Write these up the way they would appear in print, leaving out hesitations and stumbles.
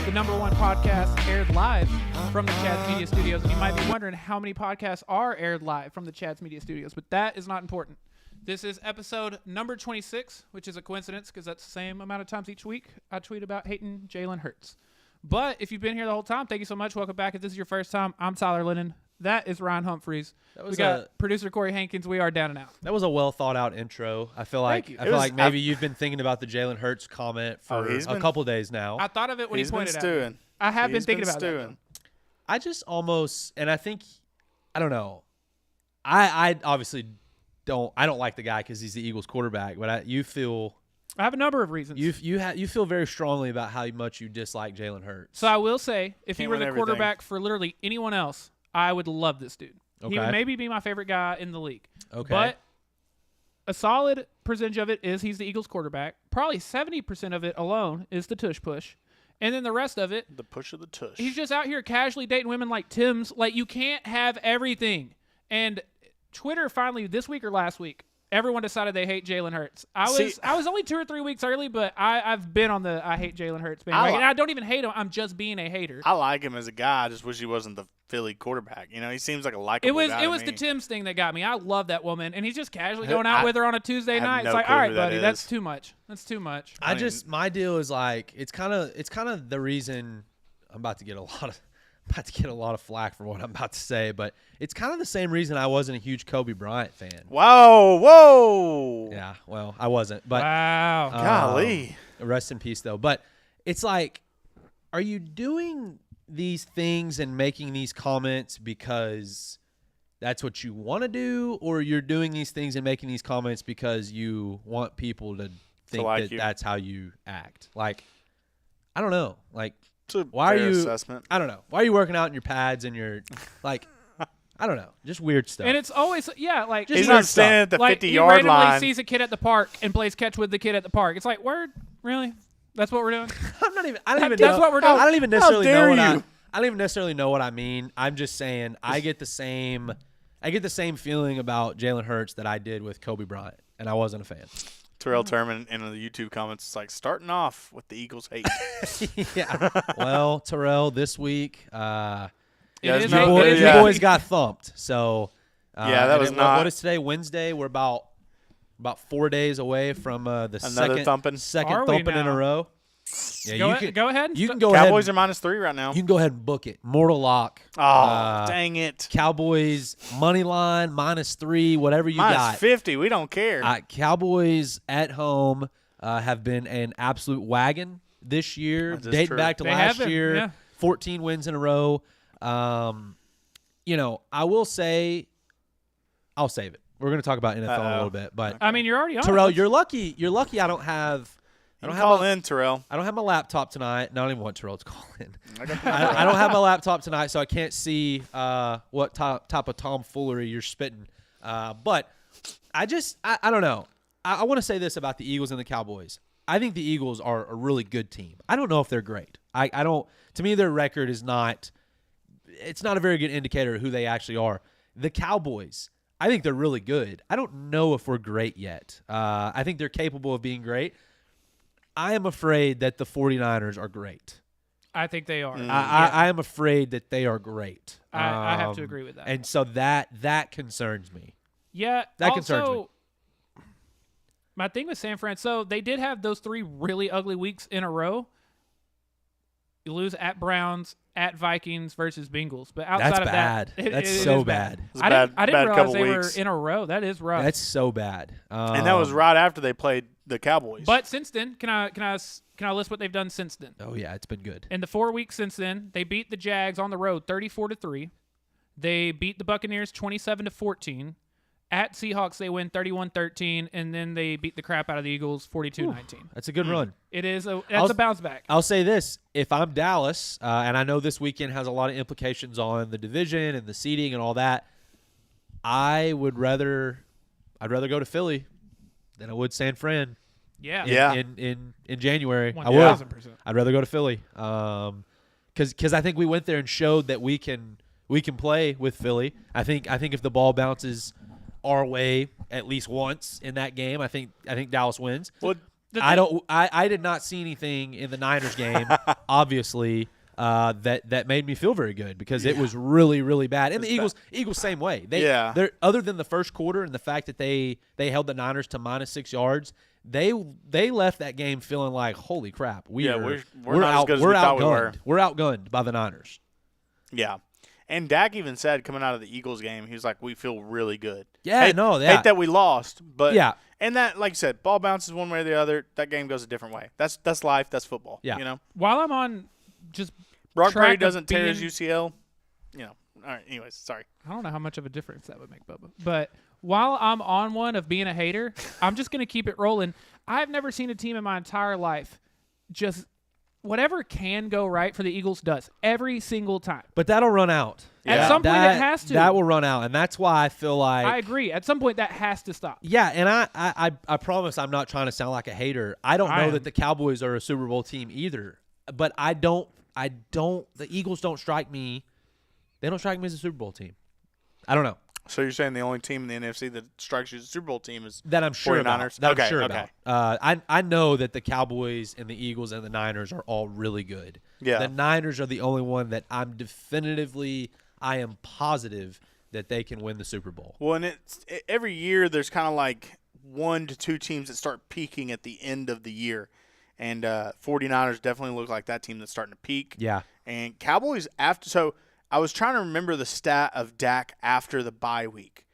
the #1 podcast aired live from the Chad's Media Studios. And you might be wondering how many podcasts are aired live from the Chad's Media Studios, but that is not important. This is episode number 26, which is a coincidence because that's the same amount of times each week I tweet about hating Jalen Hurts. But if you've been here the whole time, thank you so much. Welcome back. If this is your first time, I'm Tyler Lennon. That is Ryan Humphreys. We got producer Corey Hankins. We are down and out. That was a well thought out intro. I feel like maybe you've been thinking about the Jalen Hurts comment for a couple days now. I thought of it when he pointed at me. I have been thinking about it. I just almost, and I think, I don't know. I obviously don't like the guy because he's the Eagles quarterback, but I have a number of reasons. You feel very strongly about how much you dislike Jalen Hurts. So I will say, if he were the quarterback for literally anyone else, I would love this dude. Okay. He would maybe be my favorite guy in the league. Okay. But a solid percentage of it is he's the Eagles quarterback. Probably 70% of it alone is the tush push. And then the rest of it, the push of the tush. He's just out here casually dating women like Tim's. Like, you can't have everything. And Twitter finally, this week or last week, everyone decided they hate Jalen Hurts. I was only 2 or 3 weeks early, but I've been on the I hate Jalen Hurts bandwagon. And I don't even hate him. I'm just being a hater. I like him as a guy. I just wish he wasn't the Philly quarterback. You know, he seems like a likable guy. It was the Tim's thing that got me. I love that woman, and he's just casually going out with her on a Tuesday night. It's like, all right, buddy, that's too much. That's too much. My deal is like it's kind of the reason I'm about to get a lot of flack for what I'm about to say, but it's kind of the same reason I wasn't a huge Kobe Bryant fan. Whoa. Yeah, well, I wasn't. But wow. Golly. Rest in peace, though. But it's like, are you doing these things and making these comments because that's what you want to do, or you're doing these things and making these comments because you want people to think that's how you act? Like, I don't know. Like, why are you? Assessment. I don't know. Why are you working out in your pads and your like? I don't know. Just weird stuff. And it's always like he's not standing at the 50-yard line. He randomly sees a kid at the park and plays catch with the kid at the park. It's like, word, really? That's what we're doing. I don't even know. That's what we're doing. I don't even necessarily know what I don't even necessarily know what I mean. I'm just saying I get the same feeling about Jalen Hurts that I did with Kobe Bryant, and I wasn't a fan. Terrell Turman in the YouTube comments is like, starting off with the Eagles hate. Yeah. Well, Terrell, this week, you boys got thumped. So that was not. What is today? Wednesday. We're about 4 days away from the second thumping in a row. Yeah, go ahead. You can go Cowboys ahead. are -3 right now. You can go ahead and book it. Mortal lock. Oh, dang it. Cowboys money line -3, whatever you got. -50. We don't care. Cowboys at home have been an absolute wagon this year, dating back to last year. Yeah. 14 wins in a row. I will say, I'll save it. We're going to talk about NFL a little bit, but I mean, you're already on. Terrell, you're lucky. You're lucky. I don't have Terrell. I don't have my laptop tonight. No, I don't even want Terrell to call in. I don't have my laptop tonight, so I can't see what type of tomfoolery you're spitting. But I don't know. I want to say this about the Eagles and the Cowboys. I think the Eagles are a really good team. I don't know if they're great. I don't. To me, their record is not. It's not a very good indicator of who they actually are. The Cowboys, I think they're really good. I don't know if we're great yet. I think they're capable of being great. I am afraid that the 49ers are great. I think they are. I am afraid that they are great. I have to agree with that. And so that concerns me. Yeah. That concerns me. My thing with San Fran, so they did have those 3 really ugly weeks in a row. You lose at Browns, at Vikings versus Bengals. But outside of that, that's so bad. I didn't realize they were in a row. That is rough. That's so bad. And that was right after they played the Cowboys. But since then, can I list what they've done since then? Oh yeah, it's been good. In the 4 weeks since then, they beat the Jags on the road 34-3. They beat the Buccaneers 27-14. At Seahawks, they win 31-13, and then they beat the crap out of the Eagles 42-19. That's a good run. It is. That's a bounce back. I'll say this. If I'm Dallas, and I know this weekend has a lot of implications on the division and the seeding and all that, I'd rather go to Philly than I would San Fran. Yeah. In January. 1,000%. I'd rather go to Philly. Because I think we went there and showed that we can play with Philly. I think if the ball bounces our way at least once in that game, I think Dallas wins. Well, I did not see anything in the Niners game, obviously, that made me feel very good because it was really, really bad. And the Eagles same way. They're other than the first quarter and the fact that they held the Niners to -6 yards, they left that game feeling like, holy crap, we're not as good as we thought we were. We're outgunned by the Niners. Yeah. And Dak even said coming out of the Eagles game, he was like, we feel really good. Yeah, hate that we lost, but yeah. And that, like you said, ball bounces one way or the other. That game goes a different way. That's life. That's football. Yeah. You know. While I'm on, just Brock track Purdy of doesn't tear being- his UCL. You know. All right. Anyways, sorry. I don't know how much of a difference that would make, Bubba. But while I'm on one of being a hater, I'm just going to keep it rolling. I've never seen a team in my entire life just whatever can go right for the Eagles does every single time. But that'll run out. At some point, it has to. That will run out, and that's why I feel like I agree. At some point, that has to stop. Yeah, and I promise I'm not trying to sound like a hater. I don't know that the Cowboys are a Super Bowl team either, but I don't. The Eagles don't strike me. They don't strike me as a Super Bowl team. I don't know. So you're saying the only team in the NFC that strikes you as a Super Bowl team is that I'm sure 49ers? About. That I'm sure about. I know that the Cowboys and the Eagles and the Niners are all really good. Yeah. The Niners are the only one that I am positive that they can win the Super Bowl. Well, and every year there's kind of like 1 to 2 teams that start peaking at the end of the year. And 49ers definitely look like that team that's starting to peak. Yeah. And Cowboys so I was trying to remember the stat of Dak after the bye week.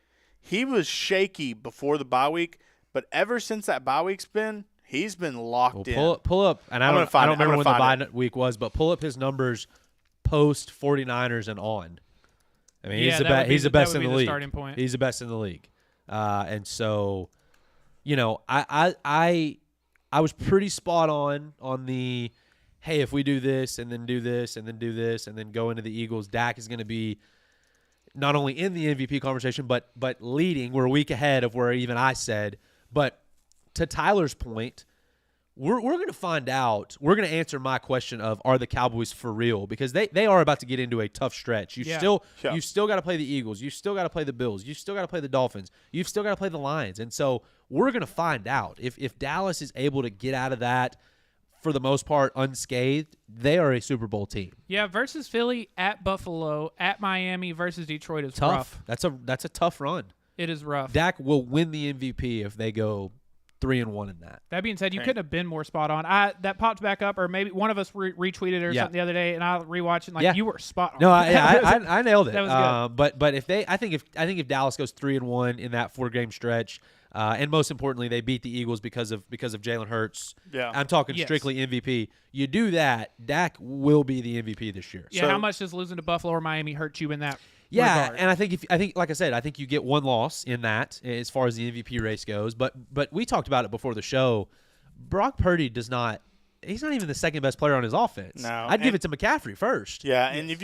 He was shaky before the bye week, but ever since that bye week's he's been locked in. Pull up, and I don't remember when the bye week was, but pull up his numbers post 49ers and on. I mean, he's the best in the league. Starting point. He's the best in the league, and so, you know, I was pretty spot on the, hey, if we do this and then do this and then do this and then go into the Eagles, Dak is going to be not only in the MVP conversation but leading. We're a week ahead of where even I said. But to Tyler's point, we're going to find out. We're going to answer my question of, are the Cowboys for real? Because they are about to get into a tough stretch. You still got to play the Eagles. You still got to play the Bills. You still got to play the Dolphins. You've still got to play the Lions. And so we're going to find out. If Dallas is able to get out of that for the most part unscathed, they are a Super Bowl team. Yeah, versus Philly, at Buffalo, at Miami, versus Detroit is tough. rough. That's a tough run. It is rough. Dak will win the MVP if they go 3-1 in that. That being said, you couldn't have been more spot on. That popped back up, or maybe one of us retweeted it or something the other day, and I rewatched it. Like you were spot on. No, I nailed it. That was good. But I think if Dallas goes 3-1 in that 4-game stretch, and most importantly, they beat the Eagles because of Jalen Hurts. Yeah, I'm talking strictly MVP. You do that, Dak will be the MVP this year. Yeah, so, how much does losing to Buffalo or Miami hurt you in that? Yeah, regard? And I think like I said, I think you get one loss in that as far as the MVP race goes. But we talked about it before the show. Brock Purdy he's not even the second best player on his offense. No, I'd give it to McCaffrey first. Yeah, and if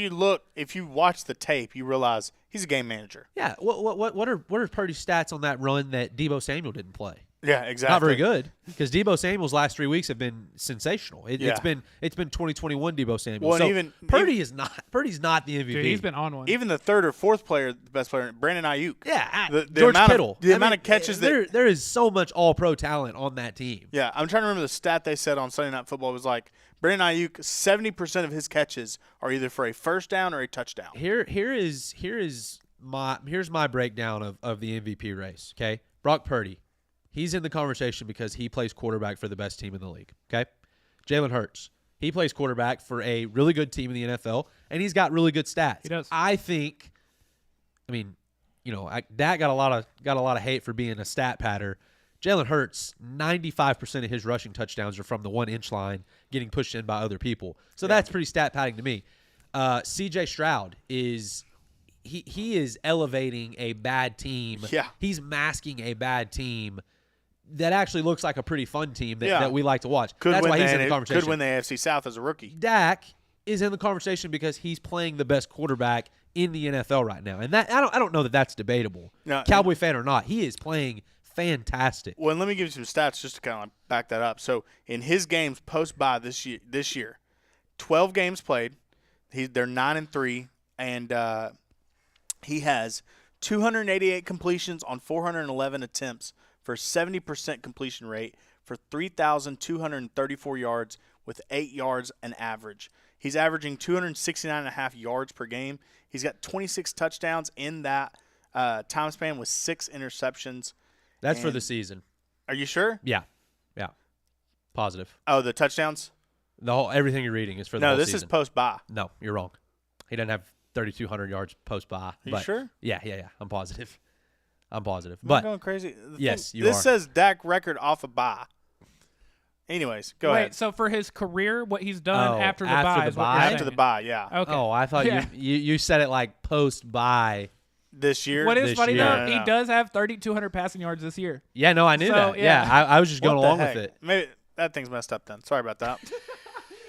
you watch the tape, you realize he's a game manager. Yeah. What are Purdy's stats on that run that Deebo Samuel didn't play? Yeah, exactly. Not very good, because Deebo Samuel's last 3 weeks have been sensational. It's been 2021 Deebo Samuel. Well, so Purdy's not the MVP. Dude, he's been on one. Even the third or fourth player, the best player, Brandon Ayuk. Yeah, George Kittle. The amount of catches there is so much All-Pro talent on that team. Yeah, I'm trying to remember the stat they said on Sunday Night Football. It was like Brandon Ayuk, 70% of his catches are either for a first down or a touchdown. Here's my breakdown of the MVP race. Okay, Brock Purdy. He's in the conversation because he plays quarterback for the best team in the league, okay? Jalen Hurts. He plays quarterback for a really good team in the NFL, and he's got really good stats. He does. I mean, you know, Dak got a lot of hate for being a stat patter. Jalen Hurts, 95% of his rushing touchdowns are from the 1-inch line, getting pushed in by other people. So that's pretty stat padding to me. C.J. Stroud is he is elevating a bad team. Yeah. He's masking a bad team that actually looks like a pretty fun team that we like to watch. That's why he's in the conversation. Could win the AFC South as a rookie. Dak is in the conversation because he's playing the best quarterback in the NFL right now, and that I don't know that that's debatable. No, Cowboy fan or not, he is playing fantastic. Well, and let me give you some stats just to kind of back that up. So in his games post-bye this year, 12 games played. They're 9-3, and he has 288 completions on 411 attempts for 70% completion rate for 3,234 yards with 8 yards an average. He's averaging 269.5 yards per game. He's got 26 touchdowns in that time span with 6 interceptions. That's for the season. Are you sure? Yeah. Positive. Oh, the touchdowns? Everything you're reading is for the whole No, this season. is post-bye. No, you're wrong. He doesn't have 3,200 yards post-bye. Are you sure? Yeah. I'm positive. Am I But going crazy? yes, you this are. says Dak record off a bye. Anyways, go ahead. So for his career, what he's done after the after bye the is what bye? you're After the saying. bye, yeah. Okay. Oh, I thought Yeah. you said it like post-bye. This year. What is this funny year. though, No, no, he no. does have 3,200 passing yards this year. Yeah, no, I knew So, that. yeah. I was just going What the along heck? with it. Maybe that thing's messed up then. Sorry about that.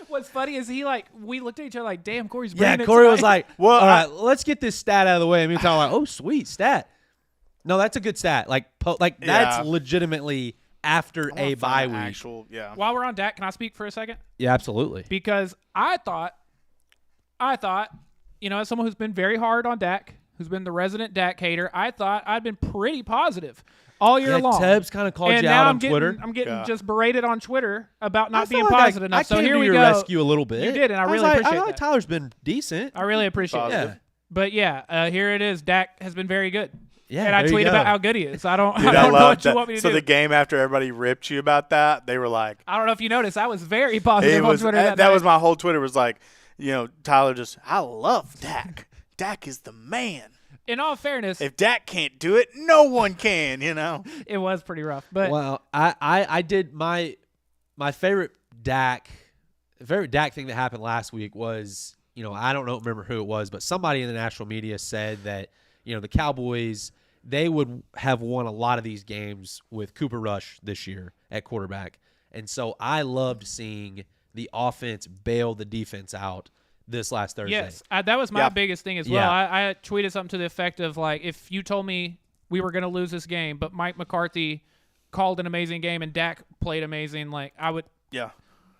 What's funny is we looked at each other like, damn, Corey's Yeah, bringing it Corey was tonight. like, Well, all right, let's get this stat out of the way. And me and Tyler were like, oh, sweet stat. No, that's a good stat. Like Yeah. that's legitimately after I wanna a find bye the week. Actual, yeah. While we're on Dak, can I speak for a second? Yeah, absolutely. Because I thought, as someone who's been very hard on Dak, who's been the resident Dak hater, I thought I'd been pretty positive all year Yeah, long. Tubbs kind of called and you now out I'm on getting, Twitter. I'm getting Yeah. just berated on Twitter about I not feel being like positive I enough. So came here to we your go. rescue a little bit. You did, and I was really like, appreciate I feel like that. Tyler's been decent. I really appreciate Positive. that. But yeah, here it is. Dak has been very good. Yeah, and I there you tweet go. about how good he is. I don't, Dude, I don't know love what you that. want me to So do. the game after everybody ripped you about that, they were like, I don't know if you noticed. I was very positive it was on Twitter that that night. was my whole Twitter was like, Tyler just, I love Dak. Dak is the man. In all fairness, If Dak can't do it, no one can, it was pretty rough. But Well, I did my favorite Dak thing that happened last week was, I don't remember who it was, but somebody in the national media said that, the Cowboys, they would have won a lot of these games with Cooper Rush this year at quarterback. And so I loved seeing the offense bail the defense out this last Thursday. yes, that was my Yeah. biggest thing as Yeah. well. I tweeted something to the effect of like, if you told me we were going to lose this game, but Mike McCarthy called an amazing game and Dak played amazing, like I would. Yeah.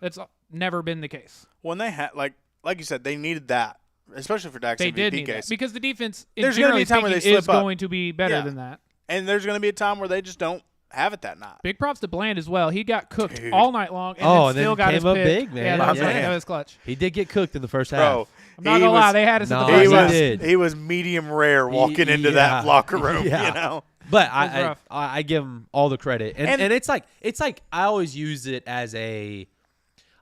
That's never been the case. When they had, like you said, they needed that, especially for Dak's They MVP did need that case. because the defense, There's gonna be generally a time where speaking, they is slip up. going to be better Yeah. than that. And there's going to be a time where they just don't have it that night. Big props to Bland as well. He got cooked Dude. all night long and Oh, then and still then got his came up pick. big, man. Yeah, that was, My right. man. That was clutch. He did get cooked in the first half. Bro, I'm not gonna lie, they had us No, at the he he first half. was did. he was medium rare walking into yeah. that locker room, Yeah. But was rough. I give him all the credit, and And- it's like I always use it as I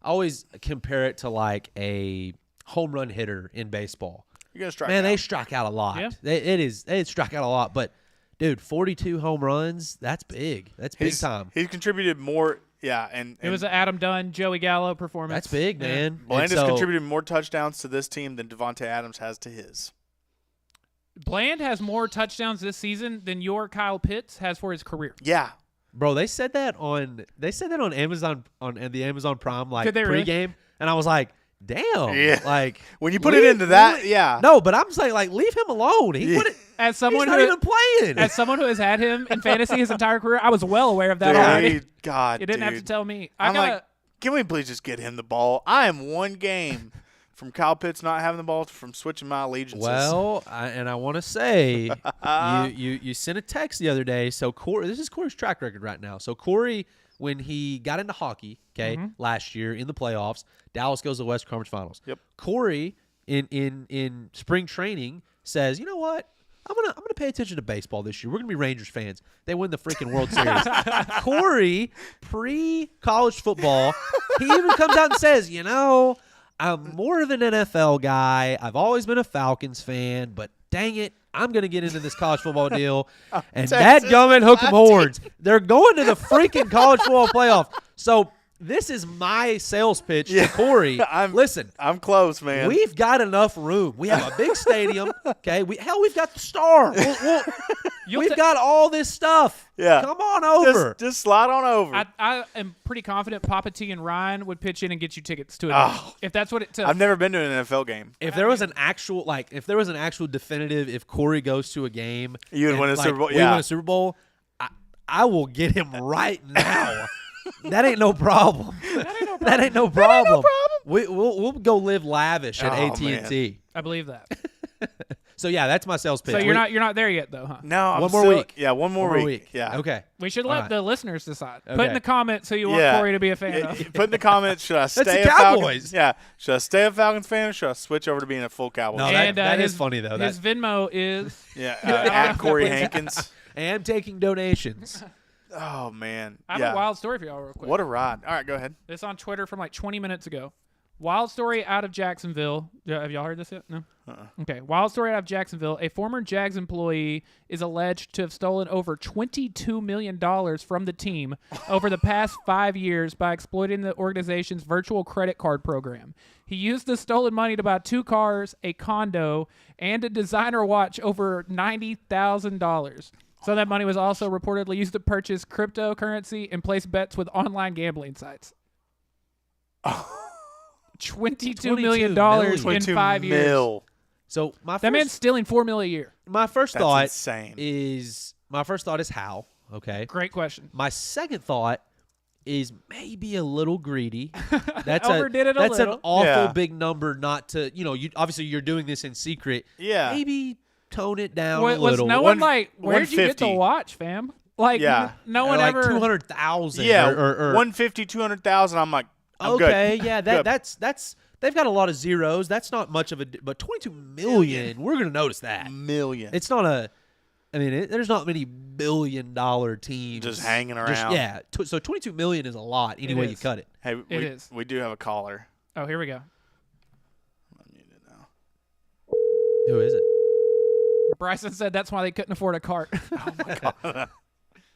always compare it to like a home run hitter in baseball. You're going to strike Man, out. they strike out a lot. Yeah. They strike out a lot, but dude, 42 home runs, that's big. That's big time. He's contributed more, and It was an Adam Dunn, Joey Gallo performance. That's big, Yeah. man. Bland And has so- contributed more touchdowns to this team than Devontae Adams has to his. Bland has more touchdowns this season than your Kyle Pitts has for his career. Yeah. Bro, they said that on Amazon on the Amazon Prime like Did they really? pregame, and I was like, damn, Yeah. like When you put it into that, yeah. No, but I'm saying like leave him alone. He Yeah. put it. As He's someone not who, even playing. as someone who has had him in fantasy his entire career, I was well aware of that Dude, already. God, You didn't have to dude. tell me. I'm I got like, can we please just get him the ball? I am one game from Kyle Pitts not having the ball from switching my allegiances. Well, I want to say you sent a text the other day. So Corey, this is Corey's track record right now. So Corey, when he got into hockey, last year in the playoffs, Dallas goes to the West Conference Finals. Yep. Corey in spring training says, you know what? I'm gonna pay attention to baseball this year. We're gonna be Rangers fans. They win the freaking World Series. Corey, pre-college football, he even comes out and says, I'm more of an NFL guy. I've always been a Falcons fan, but dang it, I'm going to get into this college football deal. And Texas, dadgummit, hook 'em my horns. They're going to the freaking college football playoff. So this is my sales pitch to Corey. Listen, I'm close, man. we've got enough room. We have a big stadium. Okay, we've got the Star. We've got all this stuff. Yeah. Come on over. Just slide on over. I am pretty confident Papa T and Ryan would pitch in and get you tickets to it. Oh. If that's what it took. I've never been to an NFL game. If there was an actual definitive, if Corey goes to a game, You would and, win a Super Bowl? We Yeah. win a Super Bowl. I will get him right now. That ain't no problem. That ain't no problem. We'll go live lavish at Oh, AT&T. I believe that. So yeah, that's my sales pitch. So you're not there yet though, huh? No, I'm One more still- week. Yeah, one more week. Yeah. Okay. We should All let right. the listeners decide. Put Okay. in the comments who you want Yeah. Corey to be a fan Yeah, of. put in the comments, should I stay the a Falcons? Cowboys. Yeah. Should I stay a Falcons fan or should I switch over to being a full Cowboys No, fan? that is his- funny, though. His Venmo is Yeah. I don't know At if Corey that plays- Hankins. And taking donations. Oh, man. I have yeah. a wild story for y'all real quick. What a ride. All right, go ahead. This on Twitter from like 20 minutes ago. Wild story out of Jacksonville. Yeah, have y'all heard this yet? No? Okay. Wild story out of Jacksonville. A former Jags employee is alleged to have stolen over $22 million from the team over the past 5 years by exploiting the organization's virtual credit card program. He used the stolen money to buy 2 cars, a condo, and a designer watch over $90,000. So that money was also reportedly used to purchase cryptocurrency and place bets with online gambling sites. $22 million in 5 years. mil. So my That man's first, stealing $4 million a year. my first That's thought insane. is how. Okay. Great question. My second thought is maybe a little greedy. That's Overdid it a that's little. an awful Yeah. big number not to, you obviously you're doing this in secret. Yeah. Maybe tone it down Was a little. no one like, where'd you get the 150. watch, fam? Like, Yeah. no Or one like ever. 200,000 Yeah. or 150, 200,000. I'm like, I'm okay, good. yeah, Good. that's they've got a lot of zeros. That's not much of a but 22 million, we're going to notice that. million. It's not a there's not many billion-dollar teams Just hanging around. yeah, so 22 million is a lot any way you is. cut it. Hey, It is. we do have a caller. Oh, here we go. I'm muted now. Who is it? Bryson said that's why they couldn't afford a cart. Oh my god.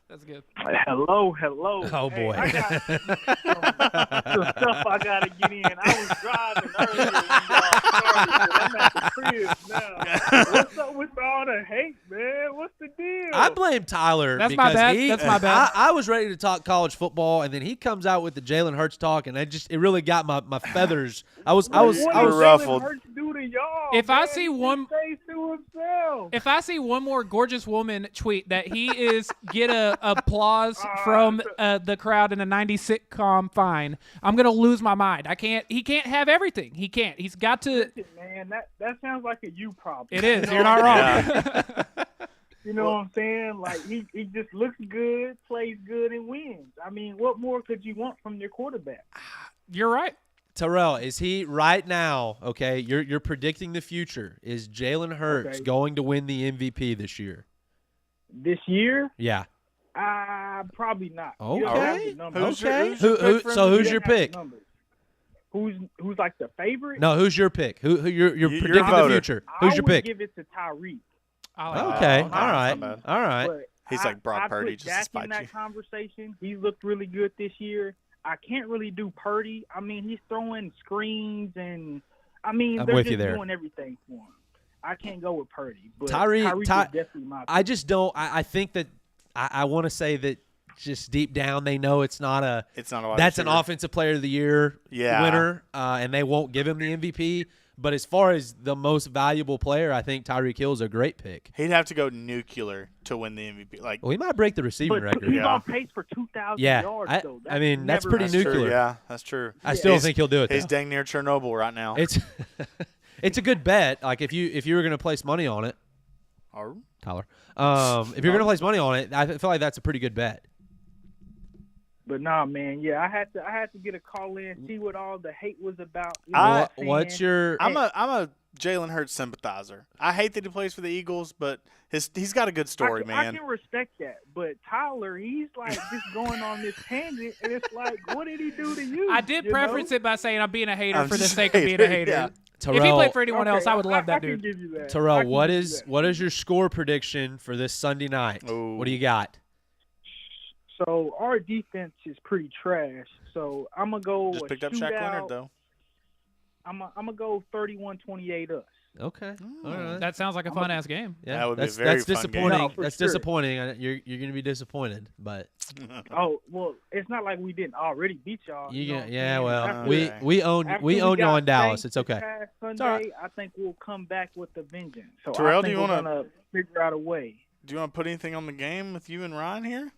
That's good. Hello. Oh, Hey, boy. I got some stuff I gotta get in. I was driving earlier when y'all started, but I'm at the crib now. What's up with all the hate, man? What's the deal? I blame Tyler. That's my because bad. he- That's my bad. I was ready to talk college football, and then he comes out with the Jalen Hurts talk, and it really got my feathers. I was what did did ruffled. Jalen Hurts do to y'all? If I man? see He one- stays to himself. If I see one more gorgeous woman tweet that he is get a applause from the crowd in a 90s sitcom, fine, I'm gonna lose my mind. He can't have everything. He can't. He's got to. Listen, man, that sounds like a you problem. It is. You You're know not what wrong. You know what I'm saying? Like he just looks good, plays good, and wins. I mean, what more could you want from your quarterback? You're right. Terrell, is he right now? Okay, you're predicting the future. Is Jalen Hurts Okay. going to win the MVP this year? This year, Yeah. probably not. Okay. You don't have the numbers. Who's your- Okay. who's your pick for So MVP? who's You your don't have the pick? numbers. Who's like the favorite? No, who's your pick? Who you're You're predicting the voter. future? Who's I your would pick? give it to Tyreek. I like Okay, that. all right, not bad. all right. But He's like Brock I Purdy, put just to Dak spite in that you. conversation. He looked really good this year. I can't really do Purdy. I mean, he's throwing screens and I'm they're with just you there. doing everything for him. I can't go with Purdy, but Tyreek- Tyreek is definitely my pick. I just don't. I think that I want to say that just deep down they know it's not a. It's not a wide That's an receiver. offensive player of the year winner, and they won't give him the MVP. But as far as the most valuable player, I think Tyreek Hill's a great pick. He'd have to go nuclear to win the MVP. Like Well, he might break the receiving But record. he's Yeah. on pace for 2,000 Yeah, yards, I- though. I mean, that's never pretty that's nuclear. true. Yeah, that's true. I still don't He's- think he'll do it. He's though. dang near Chernobyl right now. It's it's a good bet. Like if you were gonna place money on it, Or- Tyler, if you're gonna place money on it, I feel like that's a pretty good bet. But nah, man, yeah, I had to get a call in, see what all the hate was about. You know I- what I'm What's saying? your? I'm a Jalen Hurts sympathizer. I hate that he plays for the Eagles, but he's got a good story, I man. can respect that, but Tyler, he's like just going on this tangent, and it's like, what did he do to you? I did you preference know? it by saying I'm being a hater I'm for the just sake of being a hater. yeah. Terrell, If he played for anyone else, Okay, I would love that I can dude. give you that. I Terrell, can what give you is that. what is your score prediction for this Sunday night? Ooh. What do you got? So our defense is pretty trash. So I'm gonna go. Just a picked up Shaq shootout. Leonard though. I'm gonna go 31-28 us. Okay, all right. That sounds like a fun ass game. Yeah, That would be a that's very that's fun disappointing. game. No, for That's sure. disappointing. You're going to be disappointed, but Oh well, it's not like we didn't already beat y'all. you know get, what I'm yeah. saying? Well, After- we Okay. we own after we own you got on Dallas. spanked It's okay. this past Sunday, all right. I think we'll come back with a vengeance. So Terrell, I do think you we're wanna- gonna figure out a way. Do you want to put anything on the game with you and Ryan here?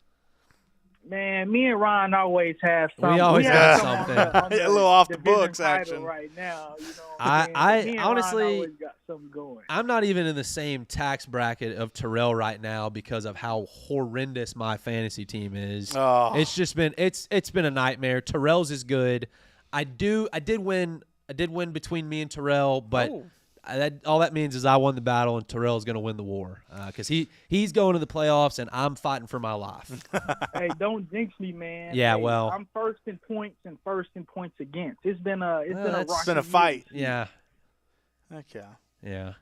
Man, me and Ryan always have something. always got some on something. the A little off the division books title action. right now. You know what I I'm saying? But me and Ryan honestly- always got something going. I'm not even in the same tax bracket of Terrell right now because of how horrendous my fantasy team is. Oh. It's just been it's been a nightmare. Terrell's is good. I did win between me and Terrell, but Oh. all that means is I won the battle and Terrell's going to win the war because he's going to the playoffs and I'm fighting for my life. Hey, don't jinx me, man. Yeah, Hey, well. I'm first in points and first in points against. It's been a it's rocky been a year. fight. Yeah, Okay. yeah.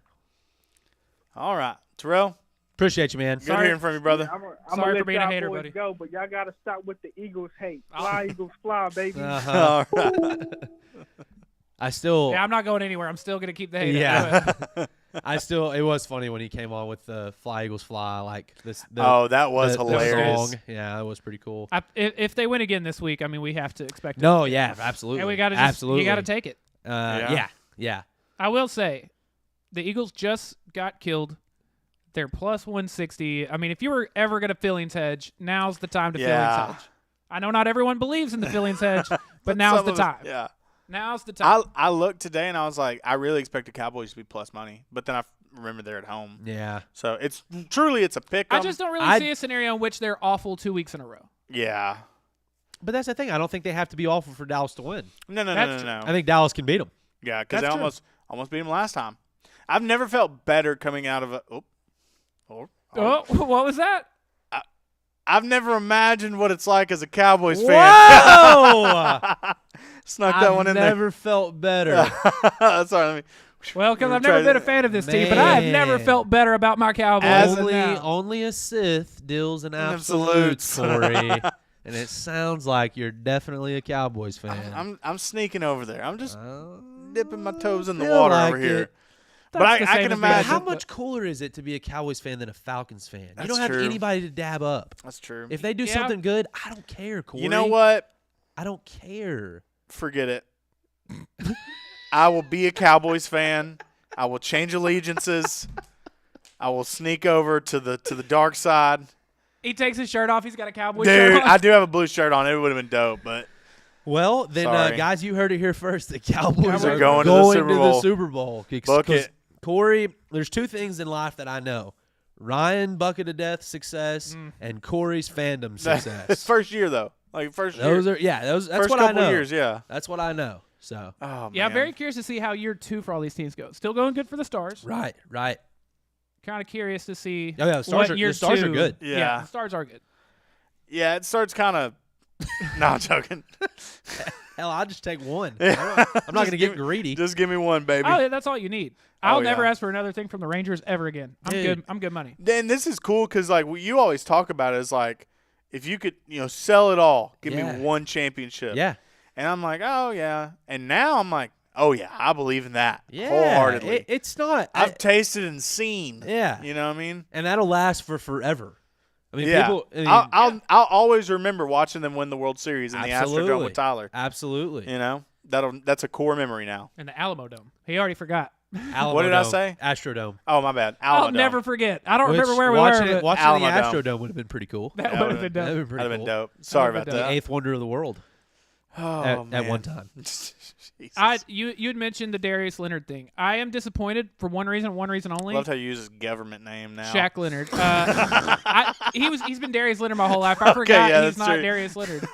All right, Terrell. Appreciate you, man. Good Sorry. hearing from you, brother. I'm Sorry gonna for let being a y'all hater, boys buddy. go, but y'all gotta stop with the Eagles hate. Fly, Eagles, fly, baby. Uh-huh. All right. I still. Yeah, I'm not going anywhere. I'm still gonna keep the hate. Yeah. It was funny when he came on with the Fly Eagles Fly, like this. Oh, that was the hilarious. song. Yeah, that was pretty cool. If they win again this week, I mean, we have to expect it. No, yeah, absolutely. And we gotta absolutely. you gotta take it. Yeah. I will say, the Eagles just got killed. They're plus 160. I mean, if you were ever going to feelings hedge, now's the time to Yeah. feelings hedge. I know not everyone believes in the feelings hedge, but now's Some the of us- time. Yeah. Now's the time. I looked today and I was like, I really expected Cowboys to be plus money, but then I remember they're at home. Yeah. So it's a pick. I just don't really I'd- see a scenario in which they're awful 2 weeks in a row. Yeah. But that's the thing. I don't think they have to be awful for Dallas to win. No. That's true. I think Dallas can beat them. Yeah, because they That's true. almost beat them last time. I've never felt better coming out of a. Oh, what was that? I've never imagined what it's like as a Cowboys fan. Whoa! Snuck that one in never felt better. there. Sorry, let me. Well, because We're I've never trying been to- a fan of this team, but I have never Man. felt better about my Cowboys As than now. Only a Sith deals in Absolutes. absolutes, Corey. And it sounds like you're definitely a Cowboys fan. I'm sneaking over there. I'm just Oh, dipping my toes in the feel water like over here. it. But That's I the can same as being a imagine- How Sith, much cooler is it to be a Cowboys fan than a Falcons fan? You That's don't have true. anybody to dab up. That's true. If they do Yeah. something good, I don't care, Corey. You know what? I don't care. Forget it. I will be a Cowboys fan. I will change allegiances. I will sneak over to the dark side. He takes his shirt off. He's got a Cowboys shirt Dude, on. I do have a blue shirt on. It would have been dope, but Well, then, Sorry. guys, you heard it here first. The Cowboys Are are going to the Super Bowl. Super Bowl. Book 'Cause, it. Corey, there's two things in life that I know. Ryan Bucket of Death success and Corey's fandom success. first year though, like first Those year, are that's first what I couple know. years, yeah. That's what I know. So Oh Yeah, I'm man. very curious to see how year 2 for all these teams goes. Still going good for the Stars. right. Kind of curious to see. Oh, yeah, the Stars what are- year the Stars are 2 good. Yeah. the Stars are good. Yeah, it starts kind of. No, I'm joking. Hell, I'll just take one. I'm not going to get greedy. Just give me one, baby. Oh, yeah, that's all you need. I'll never yeah. ask for another thing from the Rangers ever again. I'm Dude. good. I'm good money. Then this is cool because like what you always talk about is like if you could sell it all, give Yeah. me one championship. Yeah. And I'm like, oh yeah. And now I'm like, oh yeah, I believe in that Yeah. wholeheartedly. It's not. I've tasted and seen. Yeah. You know what I mean? And that'll last for forever. I mean, Yeah. people. I mean, I'll always remember watching them win the World Series in the Astrodome with Tyler. Absolutely. You know, that's a core memory now. And the Alamo Dome. He already forgot. Alamo What did I Dome, say? Astrodome. Oh my bad. I'll Alamo never forget. I don't Which, remember where we watching were. it, but watching Alamo the Dome. Astrodome would have been pretty cool. that Yeah, would have would've been That would dope. have been That'd pretty have been cool. dope. Sorry That'd about been that. The eighth wonder of the world Oh, at one man. time. Jesus. You had mentioned the Darius Leonard thing. I am disappointed for one reason only. Loved how you use his government name now. Shaq Leonard. He's been Darius Leonard my whole life. I forgot yeah, he's that's not true. Darius Leonard.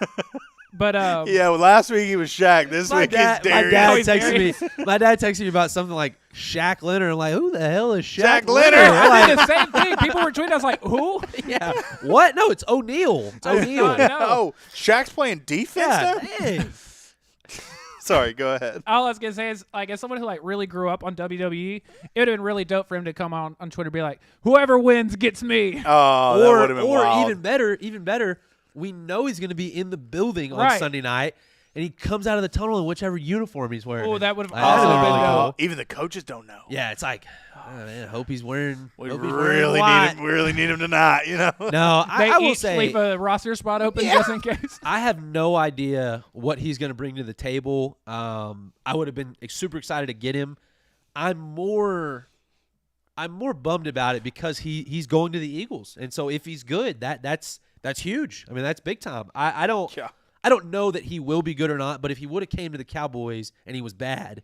But Yeah, well, last week he was Shaq. This My week dad, he's my Darius. dad he's texted Darius. me. My dad texted me about something like Shaq Leonard. I'm like, who the hell is Shaq, Shaq Leonard. I'm I like, did the same thing. People were tweeting. I was like, who? yeah. What? No, it's O'Neal. It's O'Neal. not know. Oh, Shaq's playing defense Yeah, now? dang. Sorry, go ahead. All I was gonna say is, like, as someone who like really grew up on WWE, it would have been really dope for him to come on Twitter and be like, "Whoever wins gets me." Oh, that would have been or wild. even better, we know he's going to be in the building on Right. Sunday night, and he comes out of the tunnel in whichever uniform he's wearing. Oh, that would've Like, also that'd been really dope. cool. Even the coaches don't know. Yeah, it's like, oh, man, I hope he's wearing. We hope he's wearing really white. need him. We really need him tonight. You know. No, They I will each say, leave a roster spot open just in case. I have no idea what he's going to bring to the table. I would have been super excited to get him. I'm more bummed about it because he's going to the Eagles, and so if he's good, that's huge. I mean, that's big time. I don't Yeah. I don't know that he will be good or not, but if he would have came to the Cowboys and he was bad,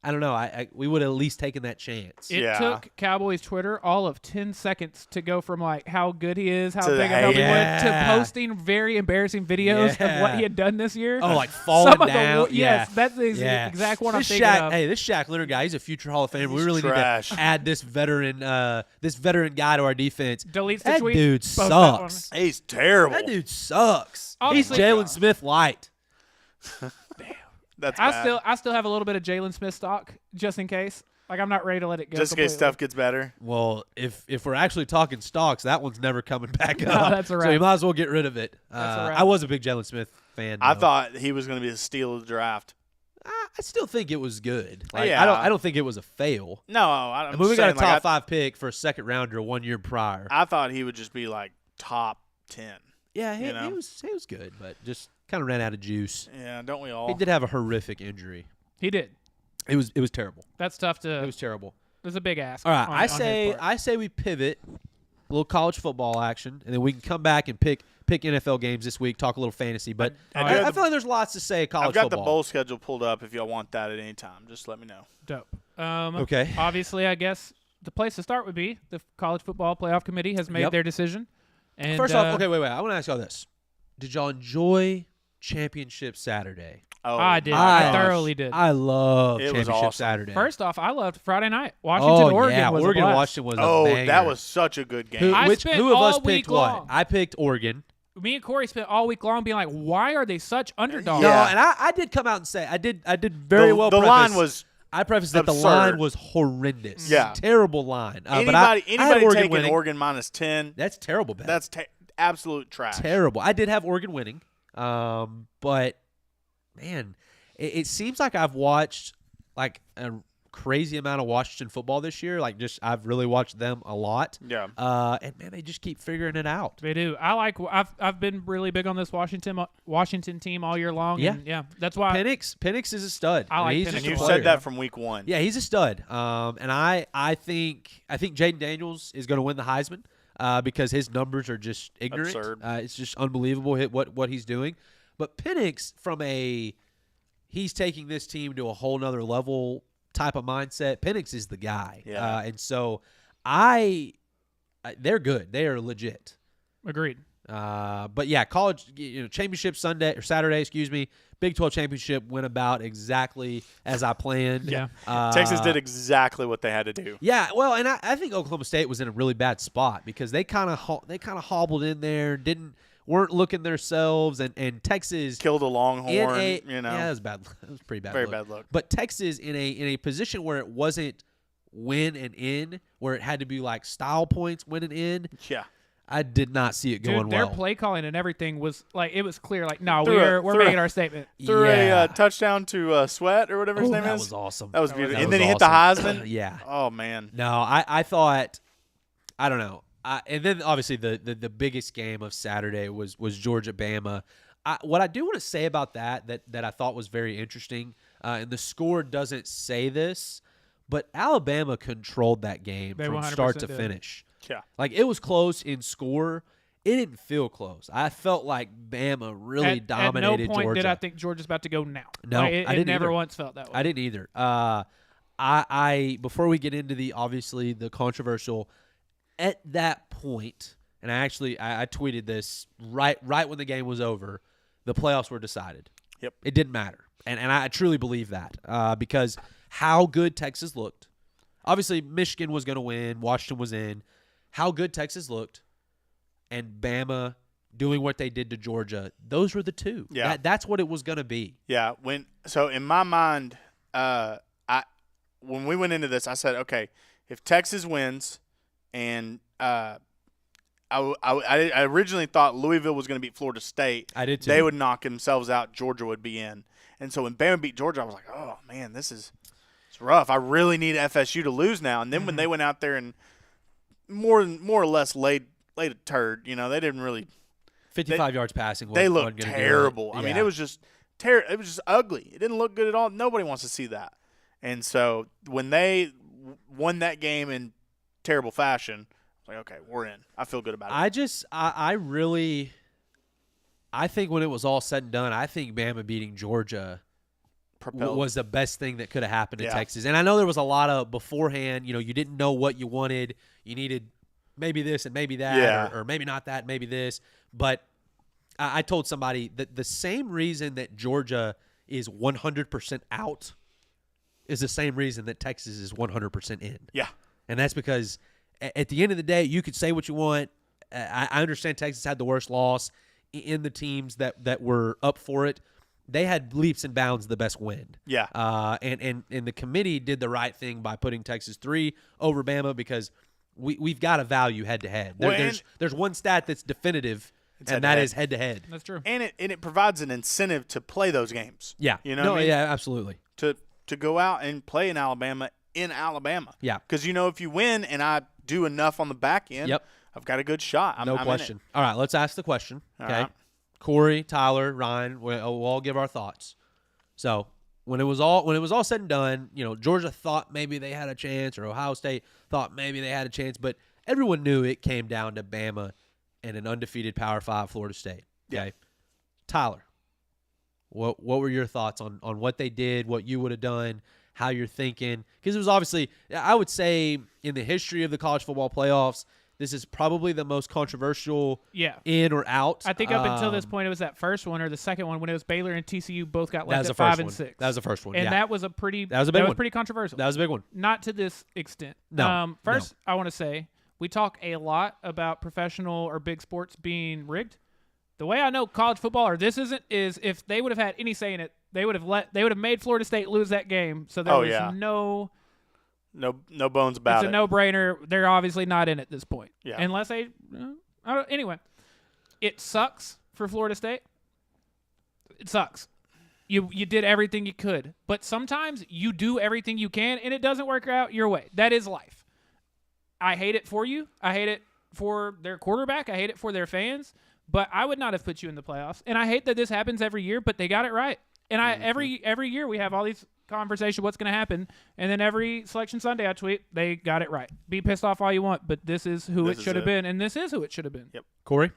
I don't know. We would have at least taken that chance. It Yeah. took Cowboys Twitter all of 10 seconds to go from like how good he is, how To big the a help he hate. would, Yeah. to posting very embarrassing videos of what Yeah. he had done this year. Oh, like falling Some of down. the yes, that's the exact one I'm this thinking Shaq, of. Hey, this Shaq Leonard guy, he's a future Hall of Famer. We He's really trash. need to add this veteran guy to our defense. Deletes the That tweet. dude posts that one. sucks. He's terrible. That dude sucks. Obviously- He's Jalen Smith light. That's bad. I still have a little bit of Jalen Smith stock just in case. Like I'm not ready to let it go. Just in case completely. stuff gets better. Well, if we're actually talking stocks, that one's never coming back No, up. that's a So wrap. you might as well get rid of it. That's a wrap. I was a big Jalen Smith fan. I though. thought he was going to be the steal of the draft. I still think it was good. Like, Yeah. I don't think it was a fail. No, I'm I mean, we just got a saying, top 5 pick for a second rounder 1 year prior. I thought he would just be like top 10. Yeah, he know? was good, but just kind of ran out of juice. Yeah, don't we all? He did have a horrific injury. He did. It was terrible. That's tough It to. was terrible. There's a big ask. All right, on his part. I say we pivot, a little college football action, and then we can come back and pick NFL games this week, talk a little fantasy. But I do I have feel like there's lots to say college I've got football. the bowl schedule pulled up if y'all want that at any time. Just let me know. Dope. Okay. Obviously, I guess the place to start would be the College Football Playoff Committee has made Yep. their decision. And First off, okay, wait. I want to ask y'all this: did y'all enjoy Championship Saturday? Oh, I did. my I gosh. thoroughly did. I love It was Championship awesome. Saturday. First off, I loved Friday night. Washington, Oregon yeah, was Oregon a blast. Washington was Oh, a banger. that was such a good game. Who, I which, spent who of us all picked week what? long. I picked Oregon. Me and Corey spent all week long being like, why are they such underdogs? Yeah. No, and I did come out and say I did very well. The preface- line was I prefaced that the absurd. line was horrendous. Yeah. Terrible line. But anybody I had Oregon taking winning. Oregon minus 10. That's terrible. Bet. That's absolute trash. terrible. I did have Oregon winning, but man, it seems like I've watched like a crazy amount of Washington football this year. Like, just I've really watched them a lot. Yeah. And man, they just keep figuring it out. They do. I've been really big on this Washington team all year long. Yeah. And yeah. That's why. Penix is a stud. I like He's Penix just And a you as well. player. said that from week 1. Yeah, he's a stud. And I think Jaden Daniels is going to win the Heisman because his numbers are just ignorant. Absurd. It's just unbelievable what he's doing. But Penix, from he's taking this team to a whole nother level type of mindset. Penix is the guy. Yeah. And so they're good. They are legit. Agreed. But yeah, college championship Saturday, Big 12 championship went about exactly as I planned. Yeah. Texas did exactly what they had to do. Yeah, well, and I think Oklahoma State was in a really bad spot because they kind of hobbled in there, weren't looking themselves, and Texas Killed a Longhorn, yeah, know. that was bad. That was a pretty bad. Very look. bad look. But Texas in a position where it wasn't win and in, where it had to be like style points win and in. Yeah. I did not see it going Dude, their well. play calling and everything was like, it was clear. Like, no, Threw we're a- making our statement. Threw Yeah. a touchdown to Sweat or whatever his Oh, name that is. was awesome. That was That beautiful. was And then he hit the awesome. Heisman. Yeah. Oh, man. No, I thought, I don't know. And then obviously the biggest game of Saturday was Georgia Bama. What I do want to say about that I thought was very interesting, and the score doesn't say this, but Alabama controlled that game They from 100% start to did. finish. Yeah. Like, it was close in score. It didn't feel close. I felt like Bama really dominated At no point Georgia. did I think Georgia's about to go now. No, Like, it I didn't never either. once felt that way. I didn't either. I before we get into the controversial, at that point, and I tweeted this right when the game was over, the playoffs were decided. Yep. It didn't matter, and I truly believe that because how good Texas looked. Obviously, Michigan was going to win. Washington was in. How good Texas looked, and Bama doing what they did to Georgia. Those were the two. Yeah. That's what it was going to be. Yeah. So in my mind, when we went into this, I said, okay, if Texas wins, and I originally thought Louisville was going to beat Florida State. I did too. They would knock themselves out. Georgia would be in. And so when Bama beat Georgia, I was like, oh man, it's rough. I really need FSU to lose now. And then when they went out there and more or less laid a turd, they didn't really. 55 yards passing. They wasn't looked gonna do it. terrible. I mean, Yeah. it was just terrible. It was just ugly. It didn't look good at all. Nobody wants to see that. And so when they won that game in terrible fashion, I was like, okay, we're in. I feel good about it. I think when it was all said and done, I think Bama beating Georgia propelled. was the best thing that could have happened in Yeah. Texas. And I know there was a lot of beforehand, you didn't know what you wanted. You needed maybe this and maybe that, Yeah. or maybe not that, maybe this. But I told somebody that the same reason that Georgia is 100% out is the same reason that Texas is 100% in. Yeah. And that's because at the end of the day, you could say what you want. I understand Texas had the worst loss in the teams that were up for it. They had leaps and bounds the best win. Yeah. And the committee did the right thing by putting Texas 3 over Bama because we've got a value head-to-head. Well, There's one stat that's definitive, and that head-to-head. is head-to-head. That's true. And it provides an incentive to play those games. Yeah. You know No, what I mean? yeah, absolutely. To go out and play in Alabama. Yeah. Because, if you win and I do enough on the back end, Yep. I've got a good shot. No I'm in it. question. All right, let's ask the question. All Okay. right. Corey, Tyler, Ryan, we'll all give our thoughts. So when it was all said and done, Georgia thought maybe they had a chance, or Ohio State thought maybe they had a chance, but everyone knew it came down to Bama and an undefeated Power 5 Florida State. Okay. Yeah. Tyler, what were your thoughts on what they did, what you would have done, how you're thinking? Because it was obviously, I would say, in the history of the college football playoffs, this is probably the most controversial Yeah. in or out. I think up until this point, it was that first one or the second one when it was Baylor and TCU both got that was left the at first 5 and one. 6. That was the first one. And yeah. that was a pretty. That was a big one. pretty controversial. That was a big one. Not to this extent. No, First, I want to say we talk a lot about professional or big sports being rigged. The way I know college football, or this isn't, is if they would have had any say in it, they would have made Florida State lose that game. So there was no bones about it's a no-brainer. They're obviously not in at this point. Yeah. Unless they anyway, it sucks for Florida State. It sucks. You did everything you could, but sometimes you do everything you can and it doesn't work out your way. That is life. I hate it for you. I hate it for their quarterback. I hate it for their fans, but I would not have put you in the playoffs. And I hate that this happens every year, but they got it right. And every year we have all these conversations, what's going to happen, and then every Selection Sunday I tweet, they got it right. Be pissed off all you want, but this is who it should have been, and this is who it should have been. Yep. Corey?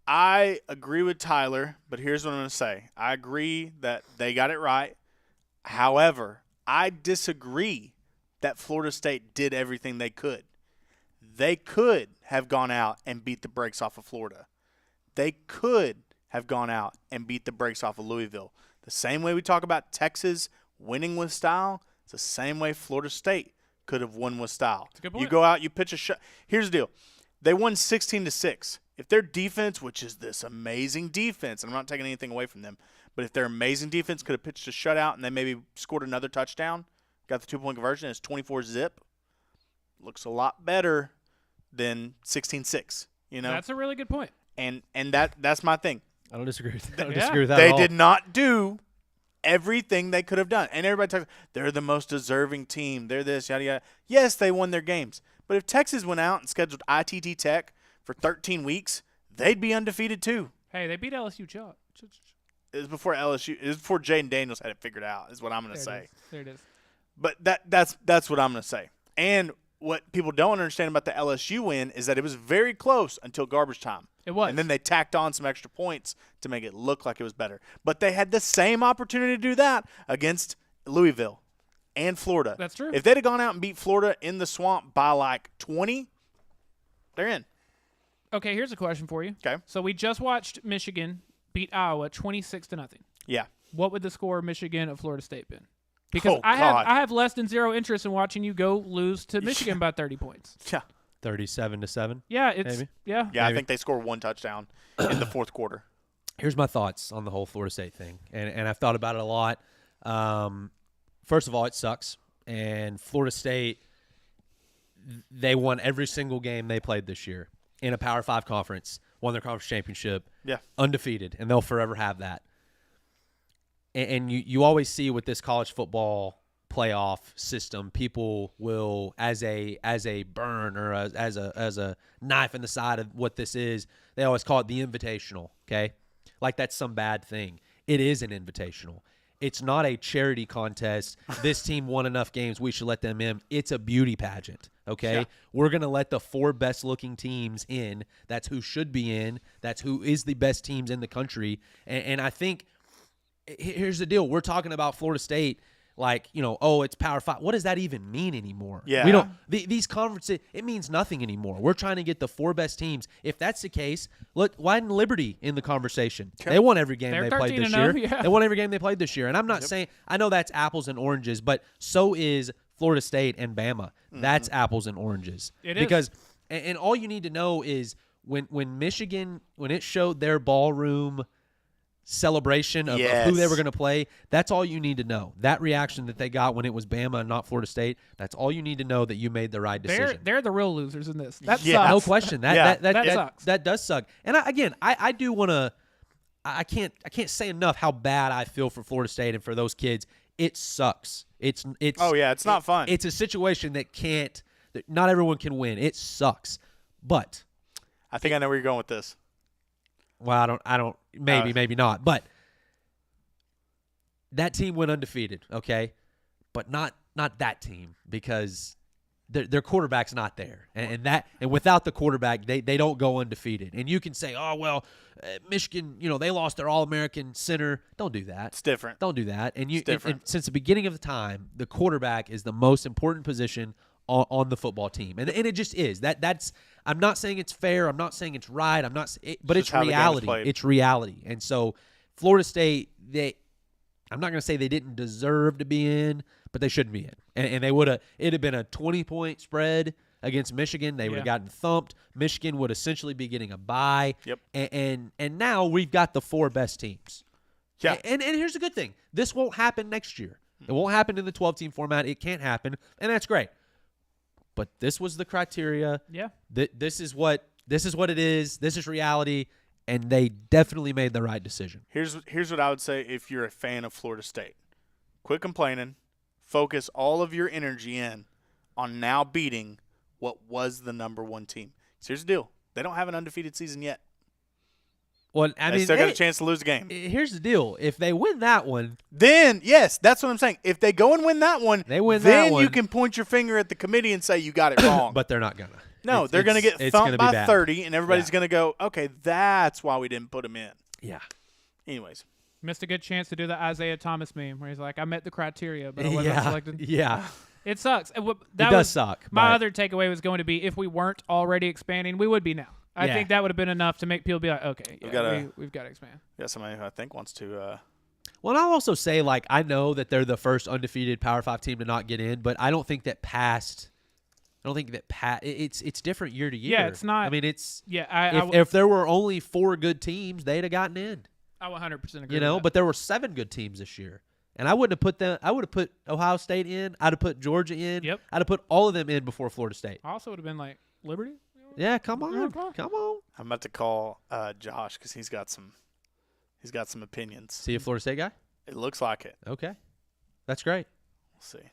I agree with Tyler, but here's what I'm going to say. I agree that they got it right. However, I disagree that Florida State did everything they could. They could have gone out and beat the brakes off of Florida. They could have gone out and beat the brakes off of Louisville. The same way we talk about Texas winning with style, it's the same way Florida State could have won with style. That's a good point. You go out, you pitch a shot. Here's the deal. They won 16-6. If their defense, which is this amazing defense, and I'm not taking anything away from them, but if their amazing defense could have pitched a shutout and they maybe scored another touchdown, got the 2-point conversion, it's 24-zip, looks a lot better than 16-6. That's a really good point. And that's my thing. I don't disagree with that. I don't Yeah. disagree with that They at all. did not do everything they could have done. And everybody talks, they're the most deserving team. They're this, yada, yada. Yes, they won their games. But if Texas went out and scheduled ITT Tech for 13 weeks, they'd be undefeated too. Hey, they beat LSU. It was before LSU. It was before Jaden Daniels had it figured out, is what I'm going to say. There it is. But that's what I'm going to say. And what people don't understand about the LSU win is that it was very close until garbage time. It was. And then they tacked on some extra points to make it look like it was better. But they had the same opportunity to do that against Louisville and Florida. That's true. If they'd have gone out and beat Florida in the swamp by like 20, they're in. Okay, here's a question for you. Okay. So we just watched Michigan beat Iowa 26-0. Yeah. What would the score of Michigan of Florida State been? Because Oh, I God. have less than zero interest in watching you go lose to Michigan by 30 points. Yeah. 37-7. Yeah, it's Maybe. yeah. Yeah, I Maybe. think they scored one touchdown in the fourth quarter. Here's my thoughts on the whole Florida State thing, and I've thought about it a lot. First of all, it sucks, and Florida State, they won every single game they played this year in a Power 5 conference, won their conference championship, Yeah. undefeated, and they'll forever have that. And you always see with this college football playoff system, people will, as a burn or as a knife in the side of what this is, they always call it the invitational. Okay, like that's some bad thing. It is an invitational. It's not a charity contest. This team won enough games, we should let them in. It's a beauty pageant. Okay, Yeah. We're gonna let the 4 best looking teams in. That's who should be in. That's who is the best teams in the country. And I think here's the deal. We're talking about Florida State like, it's Power 5. What does that even mean anymore? Yeah. We don't these conferences, it means nothing anymore. We're trying to get the 4 best teams. If that's the case, look, why isn't Liberty in the conversation? Okay. They won every game They're they played this 13-0, year. yeah. They won every game they played this year. And I'm not saying, I know that's apples and oranges, but so is Florida State and Bama. That's apples and oranges. It is. Because and all you need to know is when Michigan, when it showed their ballroom celebration of who they were going to play, that's all you need to know. That reaction that they got when it was Bama and not Florida State, that's all you need to know that you made the right decision. They're the real losers in this. That Yeah. sucks. No question. Yeah. That sucks. That does suck. And I do want to. I can't say enough how bad I feel for Florida State and for those kids. It sucks. It's. Oh yeah, it's not fun. It's a situation that not everyone can win. It sucks. But I think I know where you're going with this. well, I don't. Maybe not. But that team went undefeated. Okay, but not that team because their quarterback's not there, and without the quarterback, they don't go undefeated. And you can say, oh well, Michigan, they lost their All-American center. Don't do that. It's different. Don't do that. And It's different. and since the beginning of the time, the quarterback is the most important position on the football team, and it just is. That's. I'm not saying it's fair. I'm not saying it's right. But it's just how the game is reality. played. It's reality. And so, Florida State, I'm not going to say they didn't deserve to be in, but they shouldn't be in. And they would have. It'd have been a 20-point spread against Michigan. They would have gotten thumped. Michigan would essentially be getting a bye. Yep. And now we've got the 4 best teams. Yeah. And here's the good thing. This won't happen next year. It won't happen in the 12-team format. It can't happen, and that's great. But this was the criteria. Yeah. This is what it is. This is reality, and they definitely made the right decision. Here's what I would say if you're a fan of Florida State. Quit complaining. Focus all of your energy in on now beating what was the number 1 team. So here's the deal. They don't have an undefeated season yet. Well, They still got a chance to lose a game. Here's the deal. If they win that one, Then, yes, that's what I'm saying. If they go and win that one, They win then that one. you can point your finger at the committee and say you got it wrong. but they're not going to. no, they're going to get it's thumped gonna be by bad. 30, and everybody's Yeah. going to go, okay, that's why we didn't put them in. Yeah. Anyways. Missed a good chance to do the Isaiah Thomas meme where he's like, I met the criteria, but I wasn't selected. Yeah. It sucks. And It does suck. My but- other takeaway was going to be if we weren't already expanding, we would be now. I Yeah. think that would have been enough to make people be like, okay, We've yeah, gotta- we've got to expand. Yeah, somebody who I think wants to Well, and I'll also say, I know that they're the first undefeated Power 5 team to not get in, but I don't think that it's different year to year. Yeah, it's not- I mean, it's Yeah, if there were only 4 good teams, they'd have gotten in. I 100% agree. with that. But there were 7 good teams this year. And I wouldn't have put them. I would have put Ohio State in. I'd have put Georgia in. Yep. I'd have put all of them in before Florida State. I also would have been like Liberty. Yeah, come on, Yeah, come come on. on. I'm about to call Josh because he's got some opinions. See a Florida State guy? It looks like it. Okay, that's great. We'll see.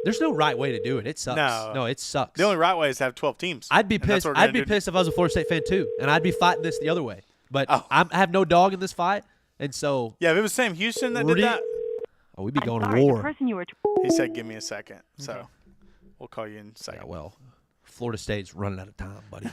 There's no right way to do it. It sucks. No. It sucks. The only right way is to have 12 teams. I'd be And that's pissed. what we're I'd gonna be do. pissed if I was a Florida State fan too, and I'd be fighting this the other way. But Oh. I have no dog in this fight, and so Yeah, if it was Sam Houston that did that, we'd be going I'm to sorry, war. the person you were he said, give me a second. So we'll call you in a Yeah, second. well, Florida State's running out of time, buddy.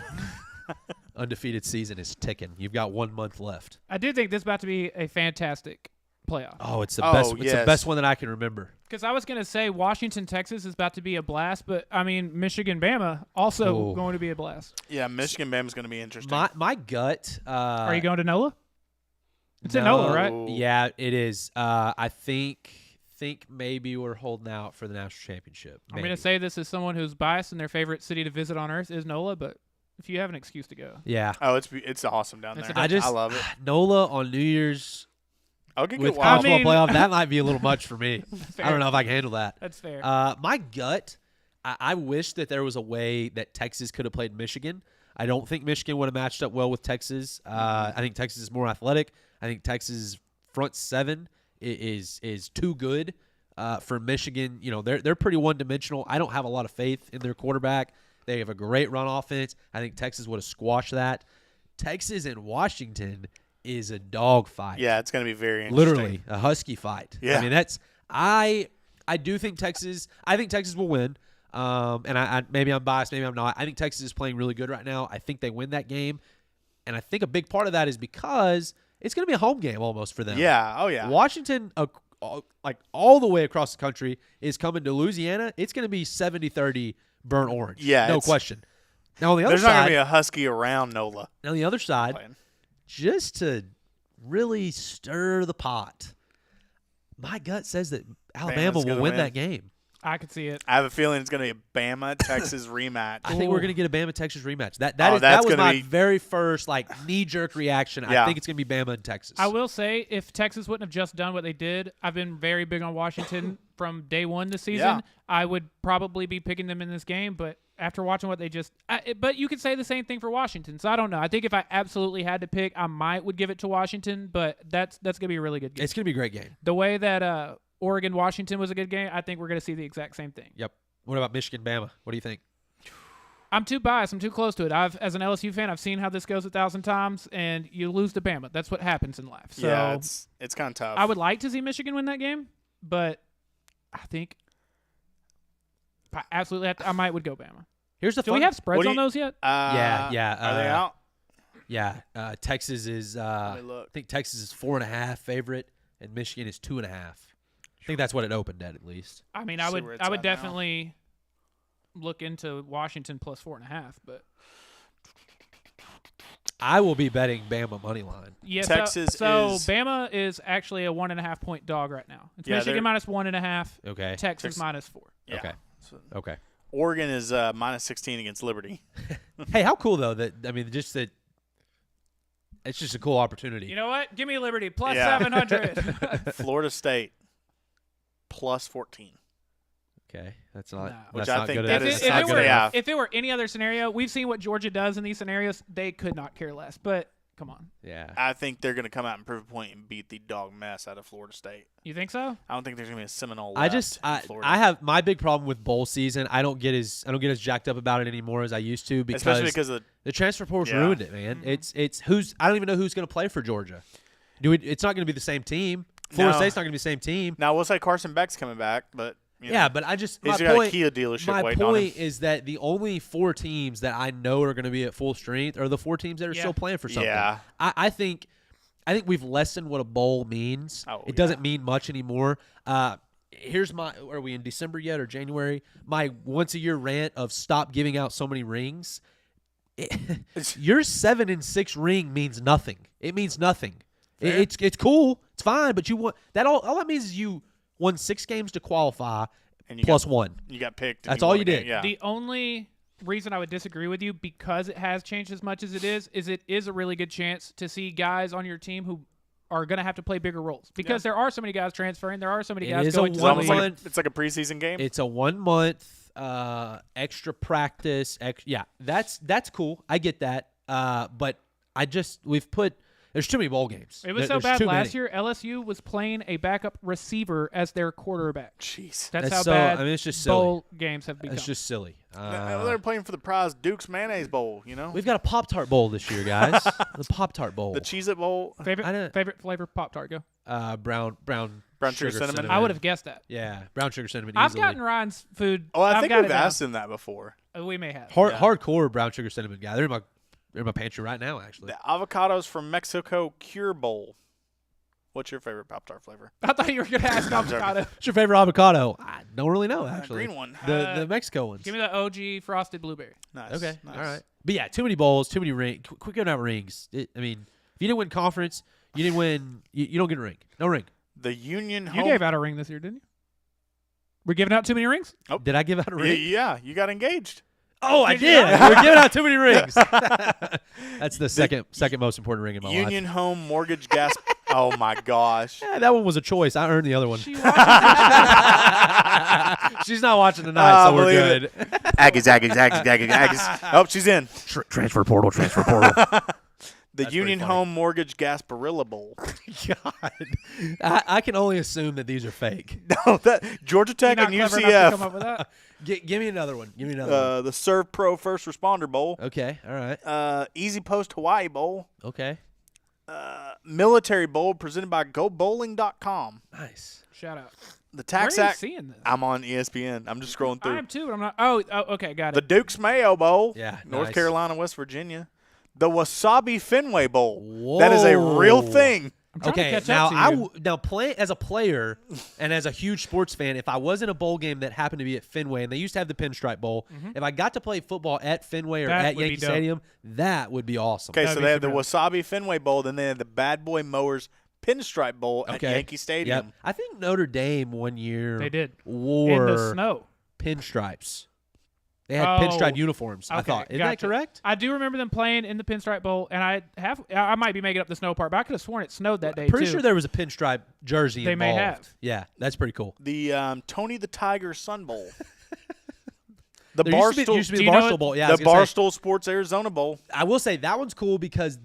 Undefeated season is ticking. You've got 1 month left. I do think this is about to be a fantastic playoff. Oh, it's the Oh, best. It's the yes. best one that I can remember. Because I was going to say Washington, Texas is about to be a blast, but I mean, Michigan, Bama also Oh. going to be a blast. Yeah, Michigan Bama's going to be interesting. My gut. Are you going to NOLA? It's in NOLA, right? No. Yeah, it is. I think maybe we're holding out for the national championship. I'm going Maybe. to say this as someone who's biased and their favorite city to visit on earth is NOLA, but if you have an excuse to go. Yeah. Oh, it's awesome down It's there. a I love it. NOLA on New Year's I'll get with wild. college I mean- football playoff. That might be a little much for me. Fair. I don't know if I can handle that. That's fair. My gut. I wish that there was a way that Texas could have played Michigan. I don't think Michigan would have matched up well with Texas. I think Texas is more athletic. I think Texas' front 7 is too good for Michigan. They're pretty one-dimensional. I don't have a lot of faith in their quarterback. They have a great run offense. I think Texas would have squashed that. Texas and Washington is a dog fight. Yeah, it's going to be very interesting. Literally a husky fight. Yeah. I mean, I do think Texas. I think Texas will win. And I maybe I'm biased, maybe I'm not. I think Texas is playing really good right now. I think they win that game. And I think a big part of that is because it's going to be a home game almost for them. Yeah. Oh, yeah. Washington, like all the way across the country, is coming to Louisiana. It's going to be 70-30 burnt orange. Yeah, no question. Now on the other There's not going side, to be a Husky around NOLA. on the other side, playing. just to really stir the pot, my gut says that Alabama Bama's will gonna win win. that game. I could see it. I have a feeling it's going to be a Bama-Texas rematch. I think we're going to get a Bama-Texas rematch. That Oh, was that's gonna my be- very first knee-jerk reaction. I Yeah. think it's going to be Bama and Texas. I will say, if Texas wouldn't have just done what they did, I've been very big on Washington from day one this season. Yeah. I would probably be picking them in this game, but after watching what they but you could say the same thing for Washington. So I don't know. I think if I absolutely had to pick, I would give it to Washington, but that's going to be a really good game. It's going to be a great game. The way that Oregon-Washington was a good game, I think we're going to see the exact same thing. Yep. What about Michigan-Bama? What do you think? I'm too biased. I'm too close to it. As an LSU fan, I've seen how this goes 1,000 times, and you lose to Bama. That's what happens in life. So yeah, it's kind of tough. I would like to see Michigan win that game, but I think if I absolutely have to, I might would go Bama. Here's the Do fun. we have spreads what do on you- those yet? Yeah. Are they out? Yeah. Texas is. Let me look. I think Texas is 4.5 favorite, and Michigan is 2.5. I think that's what it opened at least. I mean, See I where would it's I would at now. definitely look into Washington plus 4.5, but I will be betting Bama money line. yeah. Texas so is- Bama is actually a 1.5 point dog right now. It's Yeah, Michigan they're- minus 1.5, Okay. Texas minus 4. Yeah. Okay. So Okay. Oregon is minus 16 against Liberty. Hey, how cool though that just that. It's just a cool opportunity. You know what? Give me Liberty plus Yeah. 700. Florida State plus 14. Okay, that's not. No. Which That's I not think good. that enough. is if, That's not it good were, enough. Yeah. if it were any other scenario, we've seen what Georgia does in these scenarios. They could not care less. But come on, Yeah. I think they're going to come out and prove a point and beat the dog mess out of Florida State. you think so? I don't think there's going to be a Seminole I left in Florida. I have my big problem with bowl season. I don't get as jacked up about it anymore as I used to especially because of the transfer portal Yeah. ruined it, man. It's who's I don't even know who's going to play for Georgia. It's not going to be the same team. Florida No. State's not going to be the same team. now we'll say Carson Beck's coming back, but you know, Yeah, but I just he's my got point. a Kia dealership My waiting on him. point is that the only 4 teams that I know are going to be at full strength are the 4 teams that are Yeah. still playing for something. Yeah. I think we've lessened what a bowl means. Oh, It doesn't mean much anymore. Here's my. Are we in December yet or January? My once a year rant of stop giving out so many rings. Your 7 and 6 ring means nothing. It means nothing. Fair. It's cool. It's fine, but you want that all that means is you won 6 games to qualify And you plus got, 1. You got picked. and That's you all won you a game. did. Yeah. The only reason I would disagree with you, because it has changed as much as it is a really good chance to see guys on your team who are going to have to play bigger roles, because there are so many guys transferring. There are so many It guys is a going to It's the almost league. like it's like a preseason game. It's a 1 month extra practice. Yeah, that's cool. I get that. But there's too many bowl games. It was so There's bad too last many. year. LSU was playing a backup receiver as their quarterback. Jeez. That's That's how so- bad I mean, it's just silly. bowl games have become. It's just silly. They're playing for the prize Duke's Mayonnaise Bowl, you know? We've got a Pop-Tart Bowl this year, guys. The Pop-Tart Bowl. The Cheez-It Bowl. I favorite don't- favorite flavor Pop-Tart, go. Brown sugar cinnamon? I would have guessed that. Yeah, brown sugar cinnamon. I've easily. gotten Ryan's food. Oh, I I've think got we've it down. asked him that before. We may have. Yeah. Hardcore brown sugar cinnamon guy. They're in my pantry right now, actually. The Avocados from Mexico Cure Bowl. What's your favorite Pop-Tart flavor? I thought you were going to ask I'm joking. avocado. What's your favorite avocado? I don't really know, actually. Green one. The Mexico ones. Give me the OG frosted blueberry. Nice. Okay, nice. all right. But yeah, too many bowls, too many rings. Quit giving out rings. I mean, if you didn't win conference, you didn't win. You don't get a ring. No ring. The Union You Home. gave out a ring this year, didn't you? We're giving out too many rings? Did I give out a ring? Yeah, you got engaged. Oh, I Did you did. not? We're giving out too many rings. That's the second most important ring in my Union life. Home Mortgage Gas. Oh my gosh. Yeah, that one was a choice. I earned the other one. She watches She's not watching tonight, so we're believe good. Aggies. Oh, she's in. Transfer portal. The That's Union pretty funny. Home Mortgage Gasparilla Bowl. God, I can only assume that these are fake. No, that Georgia Tech not and clever enough to come UCF. up with that. Give me another one. Give me another one. The Serve Pro First Responder Bowl. Okay. All right. Easy Post Hawaii Bowl. Okay. Military Bowl presented by GoBowling.com. Nice. Shout out. The Where are Tax you Act. seeing this? I'm on ESPN. I'm just scrolling I through. am too, but I'm not. Oh, okay, got The it. Duke's Mayo Bowl. Yeah, North nice. Carolina, West Virginia. The Wasabi Fenway Bowl. That is a real Whoa. thing. I'm trying to Okay, catch now up to you. now play as a player and as a huge sports fan. If I was in a bowl game that happened to be at Fenway, and they used to have the Pinstripe Bowl, if I got to play football at Fenway or That at would be Yankee dope. Stadium, that would be awesome. Okay, That'd so be they had the super Wasabi Fenway Bowl, then they had the Bad Boy Mowers Pinstripe Bowl at Yankee Stadium. Yep. I think Notre Dame one year They did. wore In the snow. pinstripes. They had Oh, pinstripe uniforms. I okay, thought, isn't that gotcha. correct? I do remember them playing in the Pinstripe Bowl, and I might be making up the snow part, but I could have sworn it snowed that day Pretty too. sure there was a pinstripe jersey They involved. may have. Yeah, that's pretty cool. The Tony the Tiger Sun Bowl. The There used to Barstool, be Do the you know Barstool it? Bowl. Yeah, I the was gonna say, Barstool Sports Arizona Bowl. I will say that one's cool because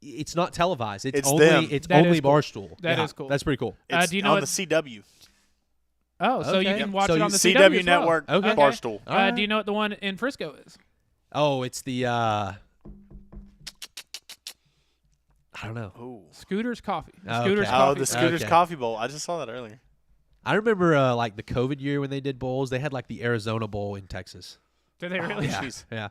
it's not televised. It's It's only them. it's That only is cool. Barstool. That Yeah, is cool. That's pretty cool. It's do you know on what- the CW. Oh, so you Okay. can watch So it you- on the CW as well. Network, Okay. Barstool. All right. Do you know what the one in Frisco is? Oh, it's the I don't know. Ooh. Scooter's Coffee. Okay. Scooter's Oh, Oh, Coffee. the Scooters Okay. Coffee Bowl. I just saw that earlier. I remember like the COVID year when they did bowls. They had like the Arizona Bowl in Texas. Did they really? Oh, jeez. Yeah.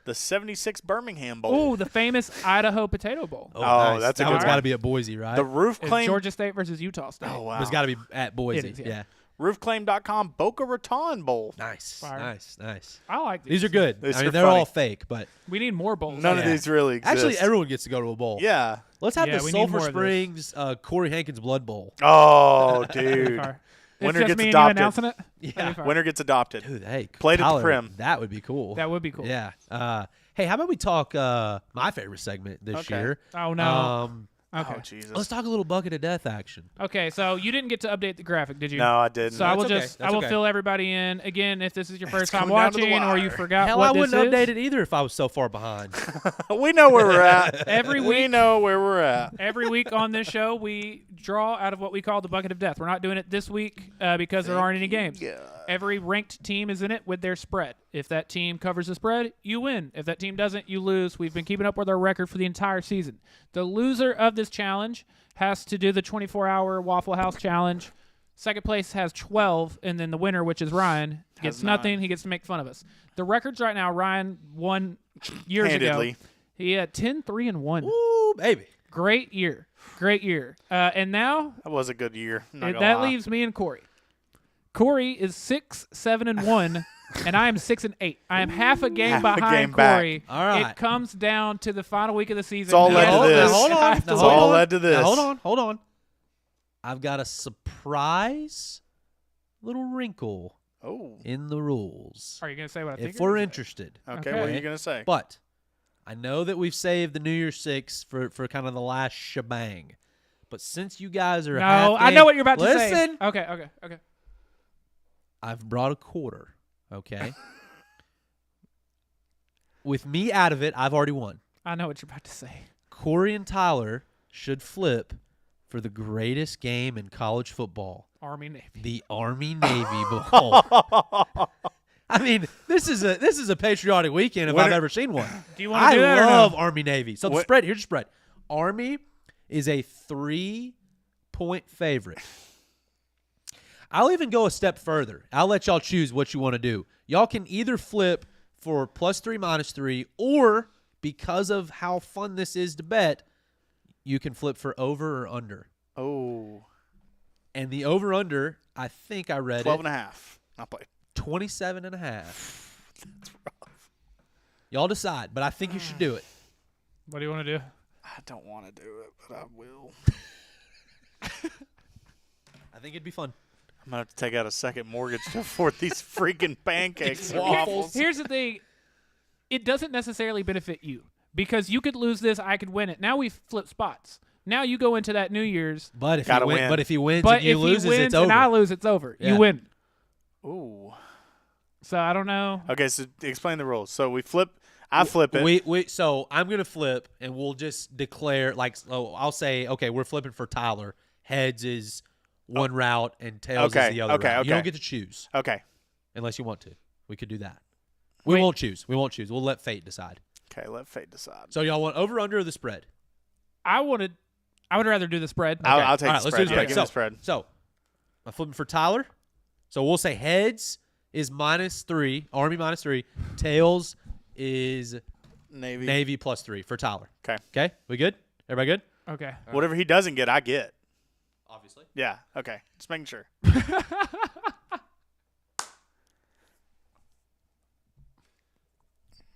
The 76 Birmingham Bowl. Oh, the famous Idaho Potato Bowl. Oh, nice. that's a that good one's one. got to be at Boise, right? The Roof It's Claim. Georgia State versus Utah State. Oh, wow. It's got to be at Boise. is, yeah. yeah. Roofclaim.com Boca Raton Bowl. Nice. Fire. Nice. I like These are good. These I mean, are they're funny. all fake, but We need more bowls. None Yeah. of these really exist. actually, everyone gets to go to a bowl. Yeah. Let's have Yeah, the we need Sulphur more of this. Springs Corey Hankins Blood Bowl. Oh, dude. Fire. Winner it's just gets me and adopted. you announcing it? Yeah. That'd be fire. Winner gets adopted. Dude, hey, Played at the Tyler, Prim. That would be cool. That would be cool. Yeah. Hey, how about we talk my favorite segment this Okay. year? Oh, no. Um, Okay. Oh, Jesus. let's talk a little bucket of death action. Okay, so you didn't get to update the graphic, did you? No, I didn't. So I will That's okay. just That's I will okay. fill everybody in again if this is your first time coming down to the watching or you wire. forgot Hell, what I this wouldn't is. update it either if I was so far behind. we know where we're at. Every We week- know where we're at. Every week on this show, we draw out of what we call the bucket of death. We're not doing it this week because there aren't any games. Yeah. Every ranked team is in it with their spread. If that team covers the spread, you win. If that team doesn't, you lose. We've been keeping up with our record for the entire season. The loser of this challenge has to do the 24-hour Waffle House challenge. Second place has 12, and then the winner, which is Ryan, gets Has 9. nothing. He gets to make fun of us. The records right now, Ryan won years Handedly. ago. He had 10-3-1. Ooh, baby. Great year. Great year. And now That was a good year. I'm not gonna that lie. leaves me and Corey. Corey is 6-7-1, and I am 6-8. I am half a game Half a behind game back. Corey. All right. It comes down to the final week of the season. It's all led to Now, this. hold on. It's Now, It's hold all on. led to this. Now, hold on. I've got a surprise little wrinkle Oh. in the rules. Are you going to say what I think? If you're we're gonna say? interested. Okay, Okay. what are you going to say? But I know that we've saved the New Year's Six for kind of the last shebang. But since you guys are No, half I know what you're about to say. Listen. Okay. I've brought a quarter, okay? With me out of it, I've already won. I know what you're about to say. Corey and Tyler should flip for the greatest game in college football, Army Navy. the Army-Navy Bowl. I mean, this is a patriotic weekend if I've ever seen one. Do you want to do that I or no? love Army-Navy. So the What- spread, here's the spread. Army is a 3-point favorite. I'll even go a step further. I'll let y'all choose what you want to do. Y'all can either flip for +3, -3, or because of how fun this is to bet, you can flip for over or under. Oh. And the over-under, I think I read 12 it, and a half. Not played. 27.5. That's rough. Y'all decide, but I think you should do it. What do you want to do? I don't want to do it, but I will. I think it'd be fun. I'm going to have to take out a second mortgage to afford these freaking pancakes and Waffles. waffles. Here's the thing. It doesn't necessarily benefit you because you could lose this, I could win it. Now we flip spots. Now you go into that New Year's, But if Gotta he win. but if he wins but and you if loses, he wins it's over. and I lose, it's over. Yeah. You win. Ooh. So I don't know. Okay, so explain the rules. So we flip. I flip it. So I'm gonna flip, and we'll just declare I'll say, okay, we're flipping for Tyler. Heads is one route, and tails Okay, is the other okay, route. You don't okay. get to choose Okay. unless you want to. We could do that. We Wait. won't choose. We'll let fate decide. Okay, let fate decide. So y'all want over, under, or the spread? I would rather do the spread. I'll Okay. take All right, the let's spread. do the Yeah, spread. give me the spread. So I'm flipping for Tyler. So we'll say heads is -3, Army -3. Tails is Navy. Navy +3 for Tyler. 'Kay. Okay, we good? Everybody good? Okay. Whatever he doesn't get, I get. Obviously. Yeah. Okay. Just making sure.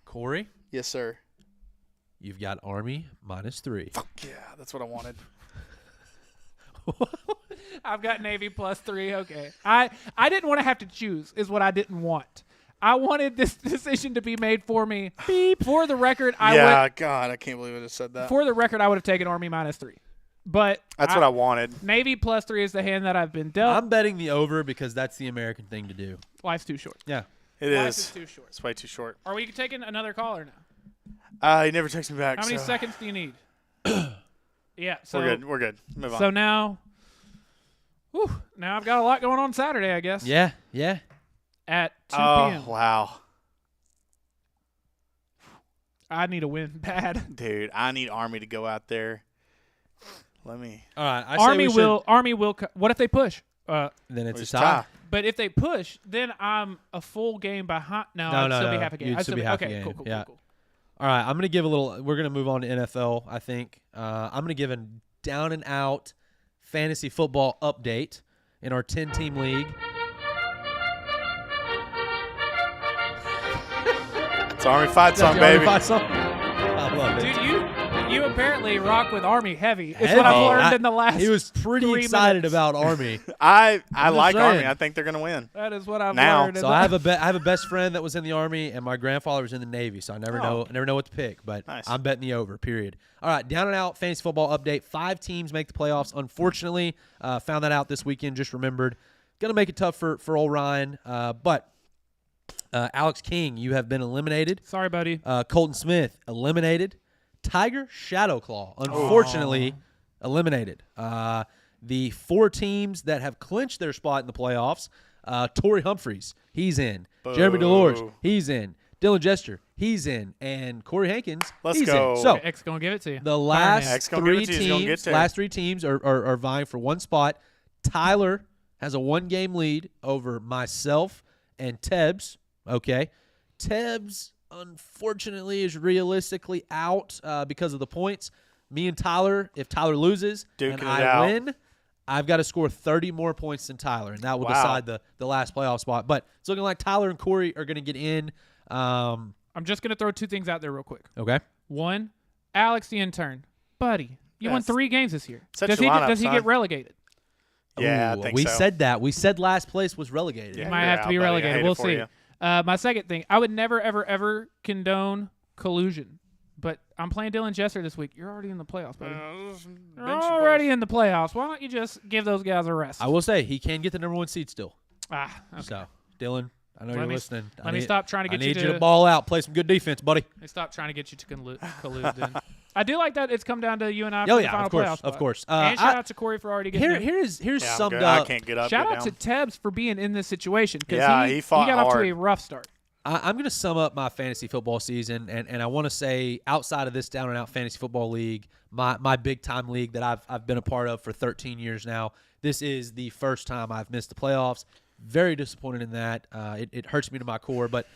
Corey, Yes, sir. you've got Army -3. Fuck yeah, that's what I wanted. I've got Navy +3. Okay. I didn't want to have to choose, is what I didn't want. I wanted this decision to be made for me. Beep. For the record, God, I can't believe I just said that. for the record, I would have taken Army -3. But That's what I wanted. Navy +3 is the hand that I've been dealt. I'm betting the over because that's the American thing to do. Life's too short. Yeah. It Life is. is too short. It's way too short. Are we taking another caller now? He never texts me back. How many so seconds do you need? Yeah. So We're good. We're good. Move on. So now, now I've got a lot going on Saturday, I guess. Yeah. Yeah. At 2 oh, p.m. wow. I need a win bad. Dude, I need Army to go out there. Let me. All right. I Army say we will. Army will. What if they push? Then it's a It's tie. But if they push, then I'm a full game behind. No, No, I'd no, still be no. half a game. You'd I'd still be half a okay, game. cool, cool, Yeah. cool. All right. I'm going to give a little. We're going to move on to NFL, I think. I'm going to give a down and out fantasy football update in our 10-team league. It's Army fight song, That's the baby. Army fight song? I love it. Dude, you apparently rock with Army heavy. It's Heavy. what I've learned in the last. He was pretty 3 excited minutes. about Army. I I'm like just Army. saying. I think they're going to win. That is what I've Now. learned. in So the- I have a best friend that was in the Army, and my grandfather was in the Navy. So I never know what to pick. But Nice. I'm betting the over. Period. All right, down and out fantasy football update. 5 teams make the playoffs. Unfortunately, found that out this weekend. Just remembered. Gonna make it tough for old Ryan. But Alex King, you have been eliminated. Sorry, buddy. Colton Smith eliminated. Tiger Shadowclaw, unfortunately, eliminated. The 4 teams that have clinched their spot in the playoffs, Torrey Humphreys, he's in. Jeremy Delores, he's in. Dylan Jester, he's in. And Corey Hankins, Let's he's go. in. So X gonna give it to you. the last X gonna give 3 it to you. He's gonna get teams, there. last 3 teams are vying for one spot. Tyler has a 1-game lead over myself and Tebbs. Okay. Tebbs, unfortunately, is realistically out because of the points. Me and Tyler, if Tyler loses Duking and it I out. win, I've got to score 30 more points than Tyler, and that will Wow. decide the last playoff spot. But it's looking like Tyler and Corey are going to get in. I'm just gonna throw 2 things out there real quick. Okay. One, Alex the intern, buddy. You won Yes. 3 games this year. Set Does your he lineup, does he son. get relegated? Yeah, Ooh, I think we so. said that. We said last place was relegated. Yeah. He might you're have to out, be buddy. I relegated. hate it We'll for see. you. My second thing, I would never, ever, ever condone collusion. But I'm playing Dylan Jester this week. You're already in the playoffs, buddy. You're already in the playoffs. Why don't you just give those guys a rest? I will say he can get the number 1 seed still. Okay. So, Dylan, I know Let you're me- listening. let me stop trying to get I you need you to- to ball out, play some good defense, buddy. They stopped trying to get you to collude. Then I do like that it's come down to you and I Oh for the yeah, final of course, playoff of spot. course. And shout out to Corey for already getting in. Here's Yeah, I'm summed good. I up. can't get up. Shout get out to down. Tebbs for being in this situation because Yeah, he fought got off hard. to a rough start. I'm going to sum up my fantasy football season, and I want to say outside of this down and out fantasy football league, my big time league that I've been a part of for 13 years now. This is the first time I've missed the playoffs. Very disappointed in that. It hurts me to my core. But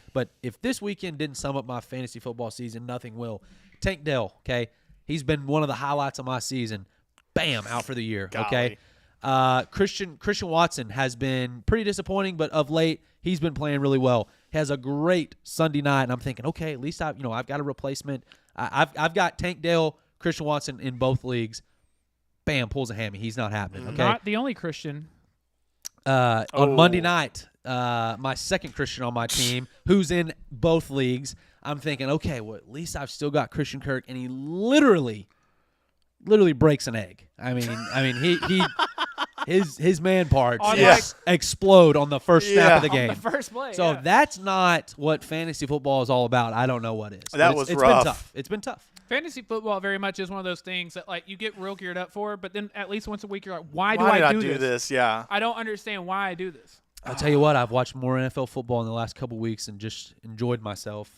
if this weekend didn't sum up my fantasy football season, nothing will. Tank Dell, okay, he's been one of the highlights of my season. Bam, out for the year. Okay. Christian Watson has been pretty disappointing, but of late he's been playing really well. Has a great Sunday night, and I'm thinking, okay, at least I've got a replacement. I've got Tank Dell, Christian Watson in both leagues. Bam, pulls a hammy. He's not happening. Okay. Not the only Christian. On Monday night, my second Christian on my team, who's in both leagues, I'm thinking, okay, well, at least I've still got Christian Kirk, and he literally breaks an egg. I mean, he his man parts On just explode on the first snap of the On game. the first play. So yeah. if that's not what fantasy football is all about, I don't know what is. That But was it's rough. been tough. It's been tough. Fantasy football very much is one of those things that like you get real geared up for, but then at least once a week you're like, why Why did I I do do this? Yeah. I don't understand why I do this. I'll tell you what, I've watched more NFL football in the last couple weeks and just enjoyed myself.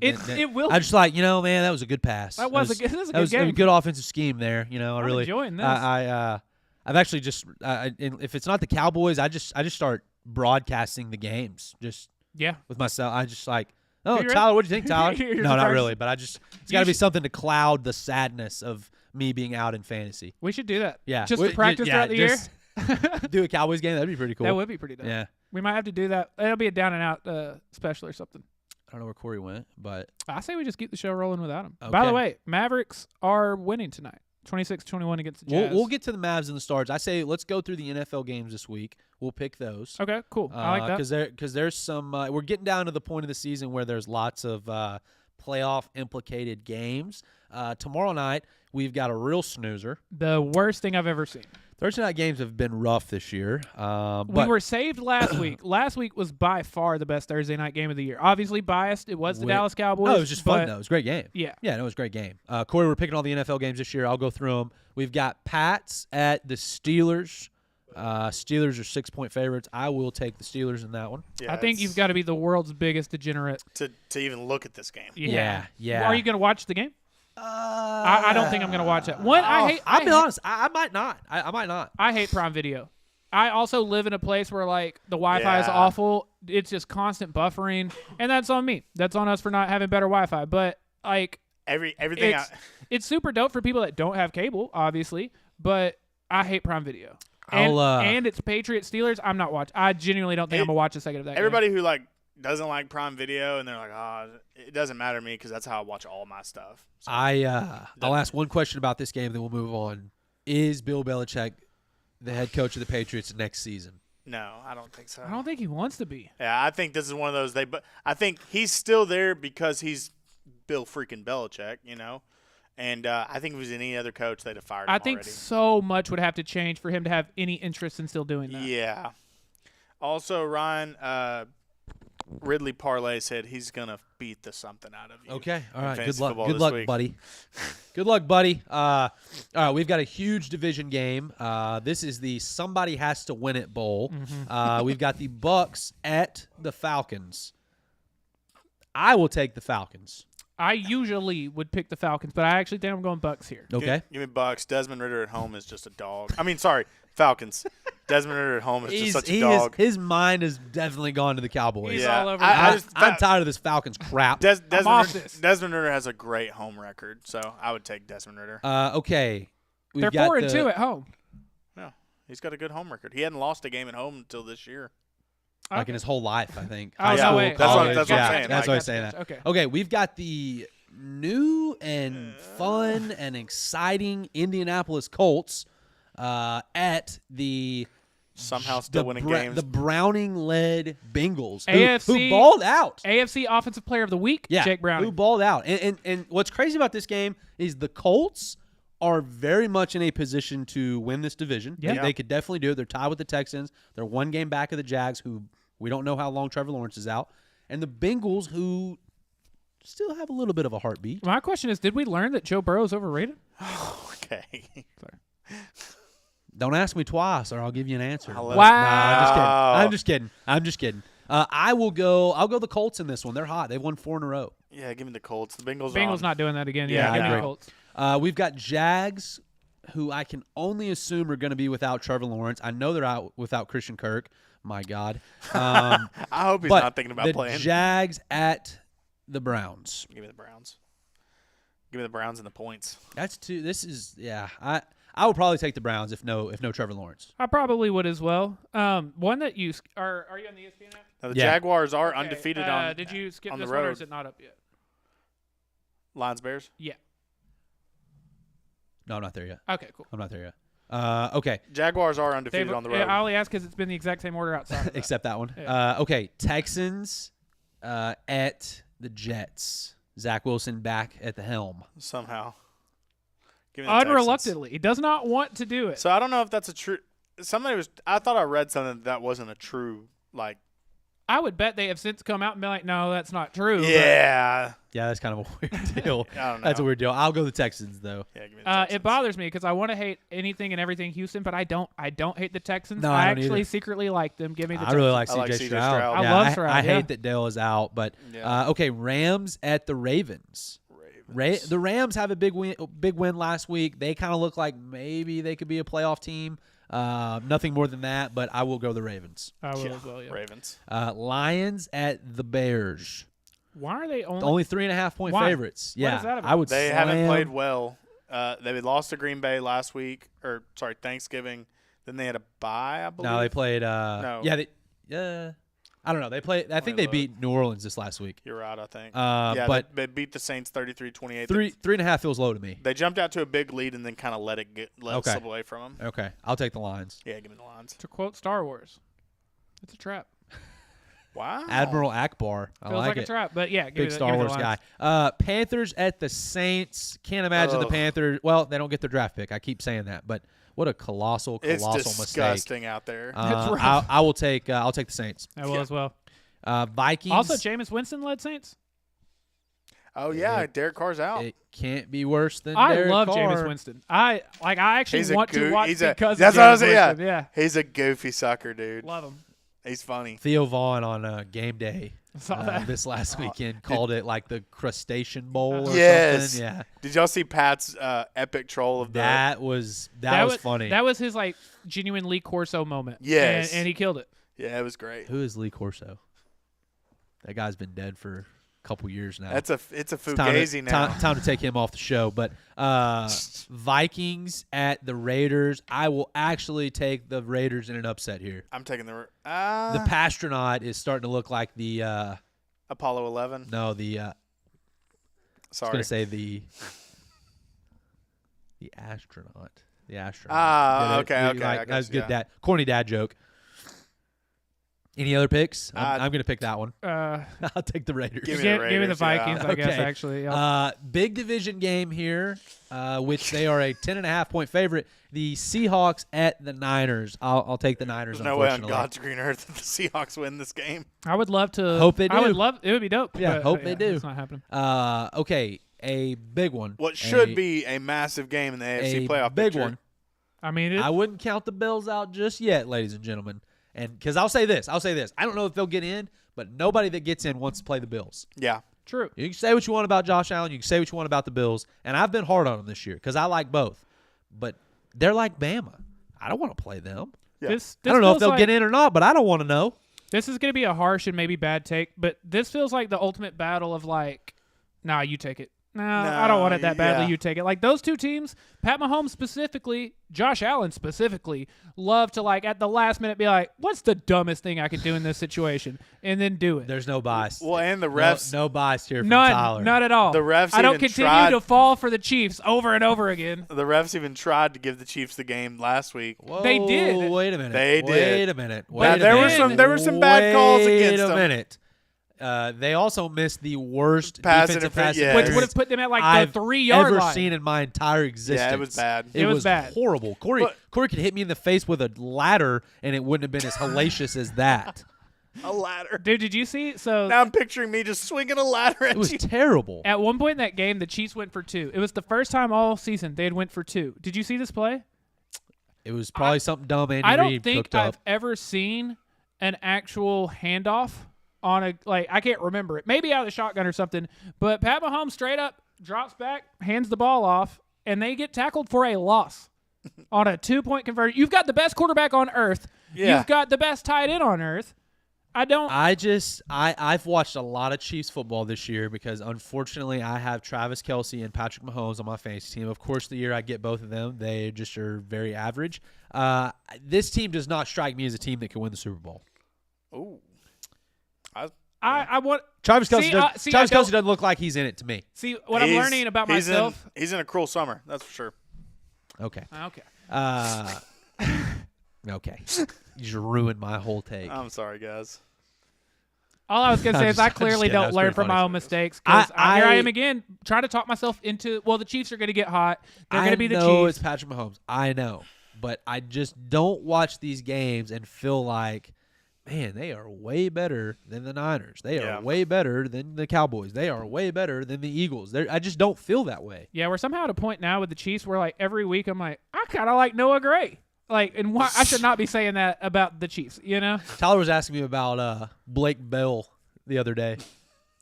It will. I just like, man, that was a good pass. That was a good a game. good offensive scheme there. I I'm really enjoying this. I've actually just if it's not the Cowboys, I just start broadcasting the games just Yeah. with myself. I just like Oh, You ready? Tyler, what'd you think, Tyler? You're No, not surprised? really, but it's got You to be should- something to cloud the sadness of me being out in fantasy. We should do that. Yeah. Just We- to practice yeah, throughout the year. just do a Cowboys game. That'd be pretty cool. That would be pretty dope. Yeah. We might have to do that. It'll be a down and out special or something. I don't know where Corey went, but I say we just keep the show rolling without him. By the Okay. way, Mavericks are winning tonight. 26-21 against the Jazz. we'll get to the Mavs and the Stars. I say let's go through the NFL games this week. We'll pick those. Okay, cool. I like that. Because there's some we're getting down to the point of the season where there's lots of playoff implicated games. Tomorrow night we've got a real snoozer. The worst thing I've ever seen. Thursday night games have been rough this year. We But were saved last week. Last week was by far the best Thursday night game of the year. Obviously biased. It was the Dallas Cowboys. No, it was just fun but though. It was a great game. Yeah. Yeah, no, it was a great game. Corey, we're picking all the NFL games this year. I'll go through them. We've got Pats at the Steelers. Steelers are 6-point favorites. I will take the Steelers in that one. Yeah, I think it's- you've got to be the world's biggest degenerate. to even look at this game. Yeah. Are you going to watch the game? I don't think I'm going to watch it. One, I'll be honest. I might not. I might not. I hate Prime Video. I also live in a place where like the Wi-Fi is Yeah. awful. It's just constant buffering, and that's on me. That's on us for not having better Wi-Fi. But like Everything. it's super dope for people that don't have cable, obviously. But I hate Prime Video. And, and it's Patriots Steelers. I'm not watching. I genuinely don't think I'm gonna watch a second of that. Everybody who like doesn't like Prime Video and they're like, oh, it doesn't matter to me because that's how I watch all my stuff. So, I'll ask one question about this game, then we'll move on. Is Bill Belichick the head coach of the Patriots next season? no, I don't think so. I don't think he wants to be. Yeah, I think this is one of those. But I think he's still there because he's Bill freaking Belichick, you know. And I think if it was any other coach, they'd have fired him I think already. so much would have to change for him to have any interest in still doing that. Yeah. Also, Ryan Ridley Parlay said he's gonna beat the something out of you. Okay. All in right. Good fantasy luck. football Good this luck, week. buddy. Good luck, buddy. All right. We've got a huge division game. This is the Somebody Has to Win It Bowl. We've got the Bucks at the Falcons. I will take the Falcons. I usually would pick the Falcons, but I actually think I'm going Bucks here. Okay. Give me Bucks. Desmond Ritter at home is just a dog. I mean, sorry, Falcons. Desmond Ritter at home is just such a dog. His mind has definitely gone to the Cowboys. He's Yeah. all over I the just- I'm tired of this Falcons crap. Desmond, off Ritter, this. Desmond Ritter has a great home record, so I would take Desmond Ritter. Okay. We've They're got 4-2 at home. Yeah, he's got a good home record. He hadn't lost a game at home until this year. like in his whole life, I think. Oh, High no school, way. That's what- college. that's what I'm yeah, saying. That's Like- why he's saying that. Okay. Okay, we've got the new and fun and exciting Indianapolis Colts at the Somehow still winning games. The Browning-led Bengals, AFC who balled out. AFC Offensive Player of the Week, Yeah, Jake Browning. who balled out. And what's crazy about this game is the Colts are very much in a position to win this division. Yeah. They could definitely do it. They're tied with the Texans. They're one game back of the Jags, who we don't know how long Trevor Lawrence is out. And the Bengals, who still have a little bit of a heartbeat. My question is, did we learn that Joe Burrow is overrated? Okay. Don't ask me twice, or I'll give you an answer. Wow. But- Nah, I'm just kidding. I'm just kidding. I'll go the Colts in this one. They're hot. They've won 4 in a row. Yeah, give me the Colts. The Bengals. Bengals are on. not doing that again. Yeah, Yeah, give I me the know. Colts. We've got Jags, who I can only assume are going to be without Trevor Lawrence. I know they're out without Christian Kirk. My God. I hope he's but not thinking about the playing. Jags at the Browns. Give me the Browns. Give me the Browns and the points. That's two. This is I would probably take the Browns if no Trevor Lawrence. I probably would as well. One that you are you on the ESPN app? Now, the Yeah. Jaguars are Okay, undefeated on. Did you skip on the this one, or road. is it not up yet? Lions Bears. Yeah. No, I'm not there yet. Okay, cool. I'm not there yet. Okay, Jaguars are undefeated on the road. I only asked because it's been the exact same order outside. of that. except that one. Yeah. Okay, Texans at the Jets. Zach Wilson back at the helm. Somehow. Give me the Texans. Unreluctantly, he does not want to do it. So I don't know if that's a true. I thought I read something that wasn't a true like. I would bet they have since come out and been like, no, that's not true. but, Yeah. Yeah, that's kind of a weird deal. I don't know. That's a weird deal. I'll go the Texans though. Yeah, give me the Texans. it bothers me because I want to hate anything and everything Houston, but I don't hate the Texans. No, I I don't actually either. secretly like them. Give me the I really Texans. like I like CJ C.J. Stroud. Stroud. I Yeah, love Stroud, I yeah. hate that Dale is out, but Yeah. okay, Rams at the Ravens. The Rams have a big win last week. They kind of look like maybe they could be a playoff team. Nothing more than that, but I will go the Ravens. I will Yeah, as well, yeah. Ravens. Lions at the Bears. Why are they Only 3.5-point Why? favorites. What Yeah, is that about? I would. They slam. haven't played well. They lost to Green Bay last week, Thanksgiving. Then they had a bye, I believe. No, they played. No. Yeah, I don't know. They played. I think they beat New Orleans this last week. You're right, I think. But they beat the Saints 33-28. 3.5 feels low to me. They jumped out to a big lead and then kind of let it slip away from them. Okay, I'll take the Lions. Yeah, give me the Lions. To quote Star Wars, it's a trap. Wow. Admiral Akbar. I Feels like like it. a trap, but yeah, Big Star Wars guy. Panthers at the Saints. Can't imagine the Ugh. Panthers. Well, they don't get their draft pick. I keep saying that, but what a colossal It's mistake. disgusting out there. rough. I will take. I'll take the Saints. I will as well. Vikings. Also, Jameis Winston led Saints. Oh, yeah, Derek Carr's out. It can't be worse than I Derek love Carr. Jameis Winston. I actually want to watch because that's of what I was Jameis saying. Winston. Yeah, He's a goofy sucker, dude. love him. He's funny. Theo Vaughn on game day Saw that. this last weekend called it like the crustacean bowl or Yes. something. Yeah, Did y'all see Pat's epic troll of that was funny. That was his like genuine Lee Corso moment. Yes. and he killed it. Yeah, it was great. Who is Lee Corso? That guy's been dead for a couple years now. It's a It's fugazi now. Time to take him off the show. But Vikings at the Raiders. I will actually take the Raiders in an upset here. I'm taking the The Pastronaut is starting to look like the Apollo 11. no the I was Sorry. gonna say the astronaut. The astronaut. Ah, Get it? okay, I got That's you, good. yeah. That corny dad joke. Any other picks? I'm Uh, going to pick that one. I'll I'll take the Raiders. Give me give the me the Raiders, yeah. Vikings. I guess Okay. actually. Yeah. Big division game here, which they are a 10.5-point favorite. The Seahawks at the Niners. I'll take the Niners. There's no way on unfortunately. God's green earth that the Seahawks win this game. I would love to. Hope they I would do. love. It would be dope. Yeah, but, hope they do. It's not happening. Okay, a big one. What should be a massive game in the AFC a playoff big picture. one. I mean, I wouldn't count the Bills out just yet, ladies and gentlemen. And because I'll say this. I don't know if they'll get in, but nobody that gets in wants to play the Bills. Yeah. true. You can say what you want about Josh Allen. You can say what you want about the Bills. And I've been hard on them this year because I like both. But they're like Bama. I don't want to play them. Yeah. This I don't know if feels they'll like, get in or not, but I don't want to know. This is going to be a harsh and maybe bad take, but this feels like the ultimate battle of like, nah, you take it. No, I don't want it that badly. yeah. You take it. Like those two teams, Pat Mahomes specifically, Josh Allen specifically, love to like at the last minute be like, "What's the dumbest thing I could do in this situation?" and then do it. There's no bias. Well, and the refs. No bias here from Tyler. None, not at all. The refs I don't even continue tried- to fall for the Chiefs over and over again. The refs even tried to give the Chiefs the game last week. Whoa, They did. Wait a minute. They did. Wait a minute. But Wait a there were minute. some- there were some bad calls against Wait a them. minute. They also missed the worst Pass defensive interference, pass yeah. Which interference would have put them at like I've the 3-yard ever line. seen in my entire existence. Yeah, it was bad. It was was bad. horrible. Corey could hit me in the face with a ladder, and it wouldn't have been as hellacious as that. A ladder. Dude, did you see? So Now I'm picturing me just swinging a ladder at It was you. terrible. at one point in that game, the Chiefs went for 2. It was the first time all season they had went for 2. Did you see this play? It was probably something dumb Andy I don't Reid think cooked up. I've ever seen an actual handoff on a I can't remember it. Maybe out of the shotgun or something. But Pat Mahomes straight up drops back, hands the ball off, and they get tackled for a loss on a 2-point conversion. You've got the best quarterback on earth. Yeah. You've got the best tight end on earth. I've watched a lot of Chiefs football this year because unfortunately I have Travis Kelce and Patrick Mahomes on my fantasy team. Of course, the year I get both of them, they just are very average. This team does not strike me as a team that can win the Super Bowl. Ooh. I want Travis Kelce, Travis I don't- Kelce doesn't look like he's in it to me. see what I'm learning about myself. He's in a cruel summer, that's for sure. Okay. Okay. Okay. You just ruined my whole take. I'm sorry, guys. All I was gonna say is I I'm just clearly kidding. That don't was learn pretty from my funny. own mistakes. 'Cause here I I am again trying to talk myself into. Well, the Chiefs are gonna get hot. They're I gonna be the know Chiefs. it's Patrick Mahomes. I know. But I just don't watch these games and feel like, man, they are way better than the Niners. They are Yeah. way better than the Cowboys. They are way better than the Eagles. I just don't feel that way. Yeah, we're somehow at a point now with the Chiefs where like every week I'm like, I kind of like Noah Gray. Like, and why I should not be saying that about the Chiefs. You know, Tyler was asking me about Blake Bell the other day. Is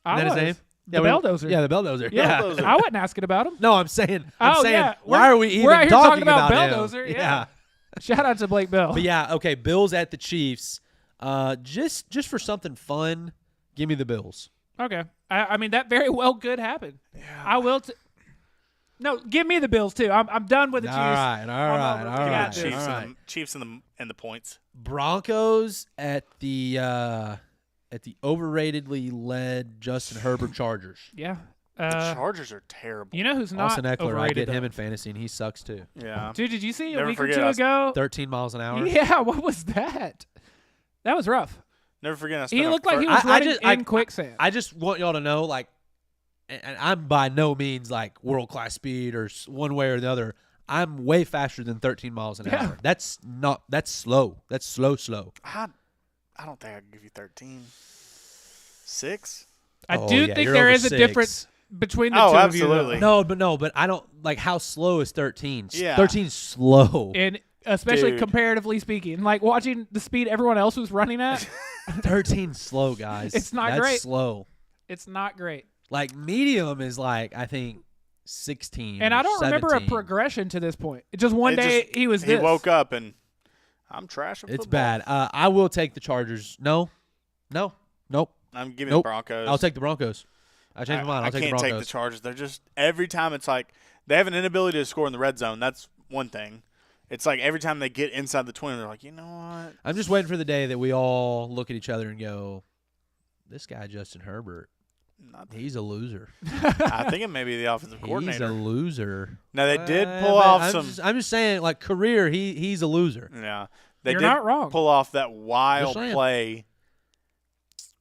I that his was. name? The Yeah, Belldozer. Yeah, the Belldozer. Yeah, Belldozer. I wasn't asking about him. No, I'm saying, Oh, yeah. why are we even we're out here talking talking about him? Belldozer, yeah. Shout out to Blake Bell. But yeah, okay, Bills at the Chiefs. Just for something fun, give me the Bills. Okay. I mean, that very well could happen. Yeah. I will. No, give me the Bills too. I'm done with the Chiefs. All right. Chiefs and the points. Broncos at the overratedly led Justin Herbert Chargers. Yeah. The Chargers are terrible. You know who's not Austin Eckler, overrated? I get him though? in fantasy, and he sucks too. Yeah. Dude, did you see Never a week or forget two us. ago? 13 miles an hour. Yeah, what was that? That was rough. Never forget. He looked like he was running in quicksand. I just want y'all to know, like, and I'm by no means like world-class speed or one way or the other. I'm way faster than 13 miles an hour. That's slow. That's slow. I don't think I can give you 13. 6? I do think there is a difference between the two absolutely. of you. No, but I don't like how slow is 13. Yeah. 13's slow. And especially Dude. comparatively speaking, like watching the speed everyone else was running at, 13's slow, guys. It's not That's great. slow. it's not great. Like medium is like I think 16. And I don't remember a 17. progression to this point. Just one day he was He this. woke up and I'm trash at It's football. bad. I will take the Chargers. Nope. I'm giving Nope. the Broncos. I'll take the Broncos. I changed my mind. I'll take the can't Broncos. take the Chargers. They're just every time it's like they have an inability to score in the red zone. That's one thing. It's like every time they get inside the 20, they're like, you know what? I'm just waiting for the day that we all look at each other and go, "This guy Justin Herbert, he's a loser. I think it may be the offensive He's coordinator. a loser." Now they did pull But off I'm some. I'm just saying, like career, he's a loser. Yeah, they You're did not wrong. pull off that wild Just saying. play.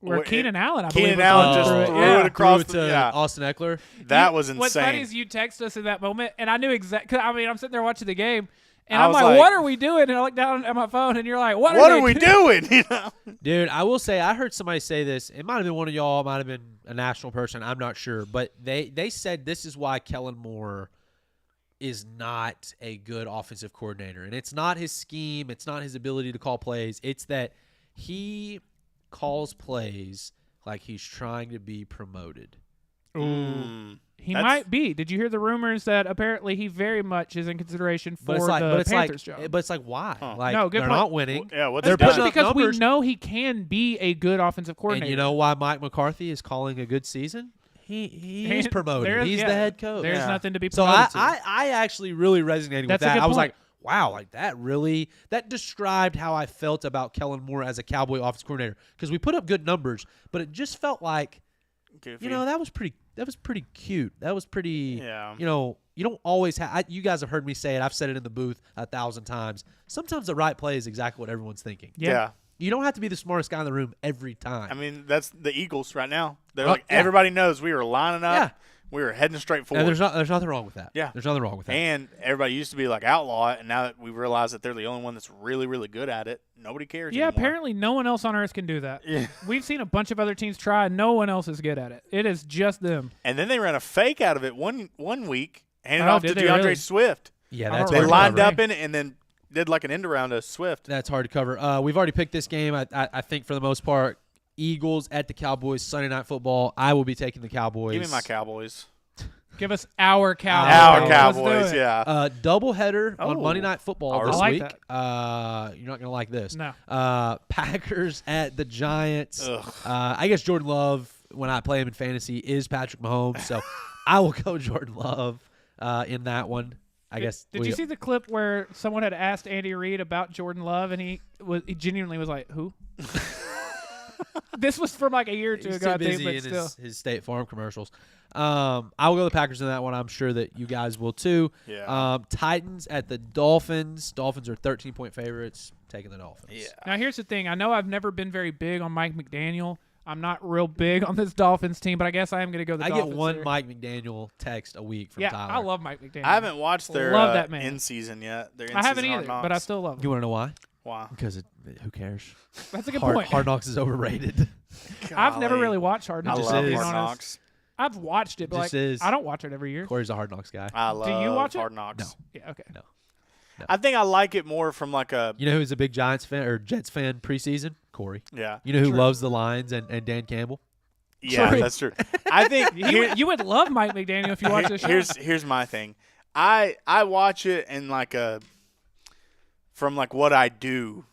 Where Keenan Allen, I Keenan believe, was Allen going just through it. threw Yeah. it across Threw it the. to Yeah, Austin Eckler. that was What's funny insane. is you text us in that moment, and I knew exactly. I mean, I'm sitting there watching the game, and I I'm was like, like- "What are we doing?" And I look down at my phone, and you're like, "What What are are we they doing? You know? Dude, I will say I heard somebody say this. It might have been one of y'all. It might have been a national person. I'm not sure. But they said this is why Kellen Moore is not a good offensive coordinator. And it's not his scheme. It's not his ability to call plays. It's that he calls plays like he's trying to be promoted. He That's- might be. Did you hear the rumors that apparently he very much is in consideration for the Panthers job? But it's like, why? Huh. Like, No, good they're point. not winning. Yeah, what's They're he done? putting Especially up because we numbers. know he can be a good offensive coordinator. And you know why Mike McCarthy is calling a good season? He's promoted. There's- He's yeah, the head coach. There's Yeah. nothing to be So promoted to. I actually really resonated That's with a that. good I was point. like, wow, like that described how I felt about Kellen Moore as a Cowboy offensive coordinator, because we put up good numbers, but it just felt like, Goofy. you know, that was pretty cute. That was pretty, Yeah. you know, you don't always have, you guys have heard me say it. I've said it in the booth 1,000 times. Sometimes the right play is exactly what everyone's thinking. Yeah. You don't have to be the smartest guy in the room every time. I mean, that's the Eagles right now. They're Oh, like yeah. everybody knows we were lining up. Yeah. We were heading straight forward. and there's nothing wrong with that. Yeah. There's nothing wrong with that. And everybody used to be like outlaw it, and now that we realize that they're the only one that's really, really good at it, nobody cares yeah, anymore. apparently no one else on earth can do that. Yeah. We've seen a bunch of other teams try, and no one else is good at it. It is just them. And then they ran a fake out of it one week, handed Oh, off to did they DeAndre really? Swift. yeah, I that's don't They hard to lined cover. up in it and then did like an end around to Swift. That's hard to cover. We've already picked this game. I think for the most part, Eagles at the Cowboys, Sunday Night Football. I will be taking the Cowboys. Give me my Cowboys. Give us our Cowboys. Our Let's Cowboys, do it. yeah. Doubleheader on Oh. Monday Night Football I this like week. that. You're not gonna like this. No. Packers at the Giants. Ugh. I guess Jordan Love, when I play him in fantasy, is Patrick Mahomes. So I will go Jordan Love in that one. I guess. Did you see the clip where someone had asked Andy Reid about Jordan Love, and he genuinely was like, "Who?" This was from like a year or two He's ago, too I think, busy but in still. his State Farm commercials. I will go the Packers in that one. I'm sure that you guys will too. Yeah. Titans at the Dolphins. Dolphins are 13-point favorites. Taking the Dolphins. Yeah. Now here's the thing. I know I've never been very big on Mike McDaniel. I'm not real big on this Dolphins team, but I guess I am going to go the I Dolphins get one here. Mike McDaniel text a week from Yeah, Tyler. I love Mike McDaniel. I haven't watched their Love that man. in-season yet. Their I haven't in-season either, Hard but I Knocks. still love him. You want to know why? Wow. Because who cares? That's a good Hard, point. Hard Knocks is overrated. I've never Golly. really watched Hard I Knocks. just love to be is. Hard honest. Knocks. I've watched it, but Just like, is. I don't watch it every year. Corey's a Hard Knocks guy. I love you watch it? Hard Knocks. No. Yeah, okay. No. I think I like it more from like a You know who's a big Giants fan or Jets fan preseason? Corey. yeah. You know who True. loves the Lions and Dan Campbell? Yeah, True. that's true. I think You would love Mike McDaniel if you watched this show. here's my thing. I watch it in like a from like what I do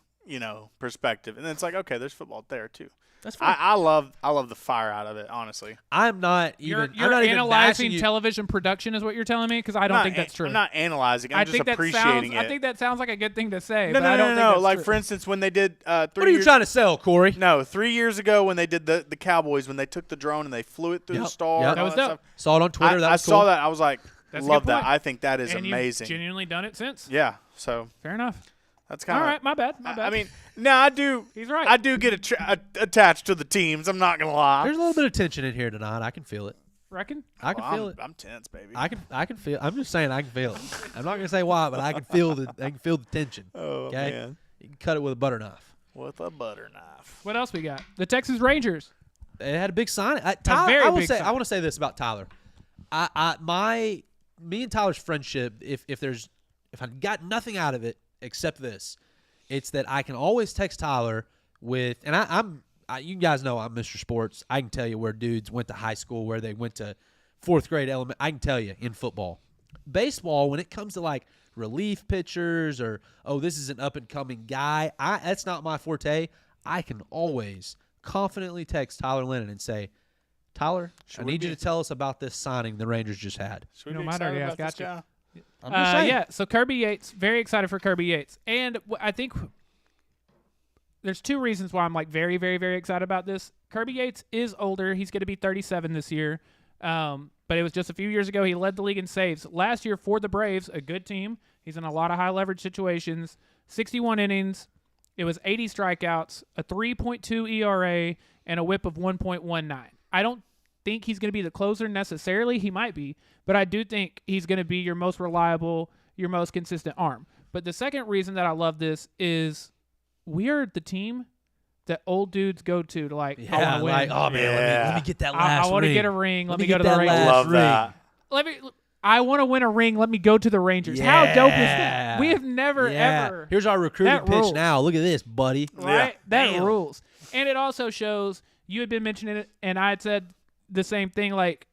perspective. And then it's like, okay, there's football there too. That's fine. I love the fire out of it, honestly. I'm not You're even. I'm not even analyzing bashing you. television production, is what you're telling me? Because I don't think that's true. I'm not analyzing. I'm I just think that appreciating it. I think that sounds like a good thing to say. No, but I don't think that's Like true. for instance, when they did 3 What are you years, trying to sell, Corey? No, 3 years ago when they did the Cowboys, when they took the drone and they flew it through the Yep. star. Yep. and That all was that dope. stuff. Saw it on Twitter. I was saw cool. that. I was like, That's a love good that. point. I think that is and amazing. You've genuinely done it since. Yeah. So Fair enough. that's kind All of right, my bad. My bad. I mean, no, I do. He's right. I do get attached to the teams. I'm not gonna lie. There's a little bit of tension in here tonight. I can feel it. Reckon? I can feel I'm, it. I'm tense, baby. I can feel. I'm just saying I can feel it. I'm not gonna say why, but I can feel the tension. oh Okay, man, you can cut it with a butter knife. with a butter knife. What else we got? The Texas Rangers. It had a big sign. very I will big say. sign. I want to say this about Tyler. Me and Tyler's friendship. If I got nothing out of it except this, it's that I can always text Tyler with, and you guys know I'm Mr. Sports. I can tell you where dudes went to high school, where they went to fourth grade element. I can tell you in football. Baseball, when it comes to like relief pitchers or, oh, this is an up-and-coming guy, that's not my forte. I can always confidently text Tyler Lennon and say, Tyler, I need you to tell us about this signing the Rangers just had. Should we No, be my excited dirty ass about this got you. guy? I'm just saying. Yeah, so Kirby Yates, very excited for Kirby Yates. And I think there's two reasons why I'm like very, very, very excited about this. Kirby Yates is older. He's going to be 37 this year. But it was just a few years ago he led the league in saves. Last year for the Braves, a good team. He's in a lot of high leverage situations. 61 innings. It was 80 strikeouts, a 3.2 ERA, and a whip of 1.19. I don't think he's going to be the closer necessarily. He might be, but I do think he's going to be your most reliable, your most consistent arm. But the second reason that I love this is we are the team that old dudes go to like, I want to win. like, oh man, let me get that last I want to ring. get a ring. Let me get go to the that Rangers. last Love ring. that. I want to win a ring. Let me go to the Rangers. How dope is that? We have never, ever. Here's our recruiting That pitch rules. now. Look at this, buddy. Right? Yeah. That Damn. rules. And it also shows, you had been mentioning it, and I had said the same thing, like,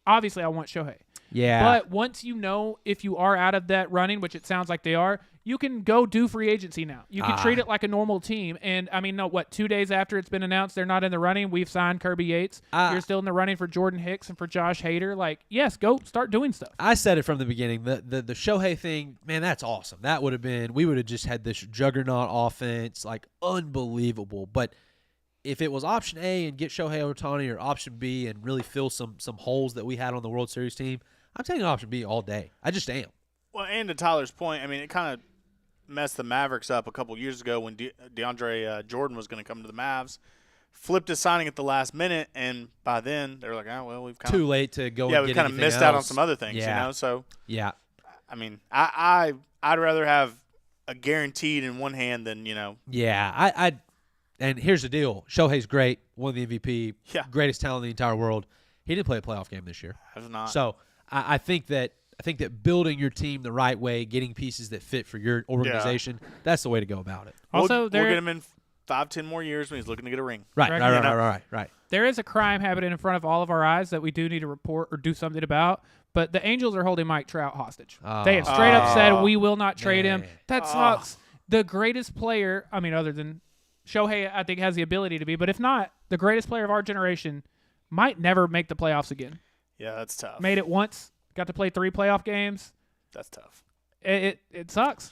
obviously I want Shohei. Yeah. But once you know if you are out of that running, which it sounds like they are, you can go do free agency now. You can treat it like a normal team. And, I mean, 2 days after it's been announced they're not in the running, we've signed Kirby Yates. You're still in the running for Jordan Hicks and for Josh Hader. Like, yes, go start doing stuff. I said it from the beginning. The Shohei thing, man, that's awesome. That would have been, we would have just had this juggernaut offense, like unbelievable. But if it was option A and get Shohei Ohtani or option B and really fill some holes that we had on the World Series team, I'm taking option B all day. I just am. Well, and to Tyler's point, I mean, it kind of messed the Mavericks up a couple years ago when DeAndre Jordan was going to come to the Mavs. Flipped his signing at the last minute, and by then they were like, "Oh well, we've kind Too of late to go. yeah, and we get kind of anything missed out on else. some other things, Yeah. you know." So Yeah. I mean, I'd rather have a guaranteed in one hand than Yeah. And here's the deal. Shohei's great. Won the MVP. Yeah. Greatest talent in the entire world. He didn't play a playoff game this year. have not. So I think that building your team the right way, getting pieces that fit for your organization, that's the way to go about it. Also, we'll get him in 5-10 more years when he's looking to get a ring. Right. There is a crime happening in front of all of our eyes that we do need to report or do something about. But the Angels are holding Mike Trout hostage. They have straight up said we will not trade him. Man. That sucks. The greatest player, I mean, other than Shohei, I think has the ability to be. But if not, the greatest player of our generation might never make the playoffs again. Yeah, that's tough. Made it once. Got to play 3 playoff games. That's tough. It sucks.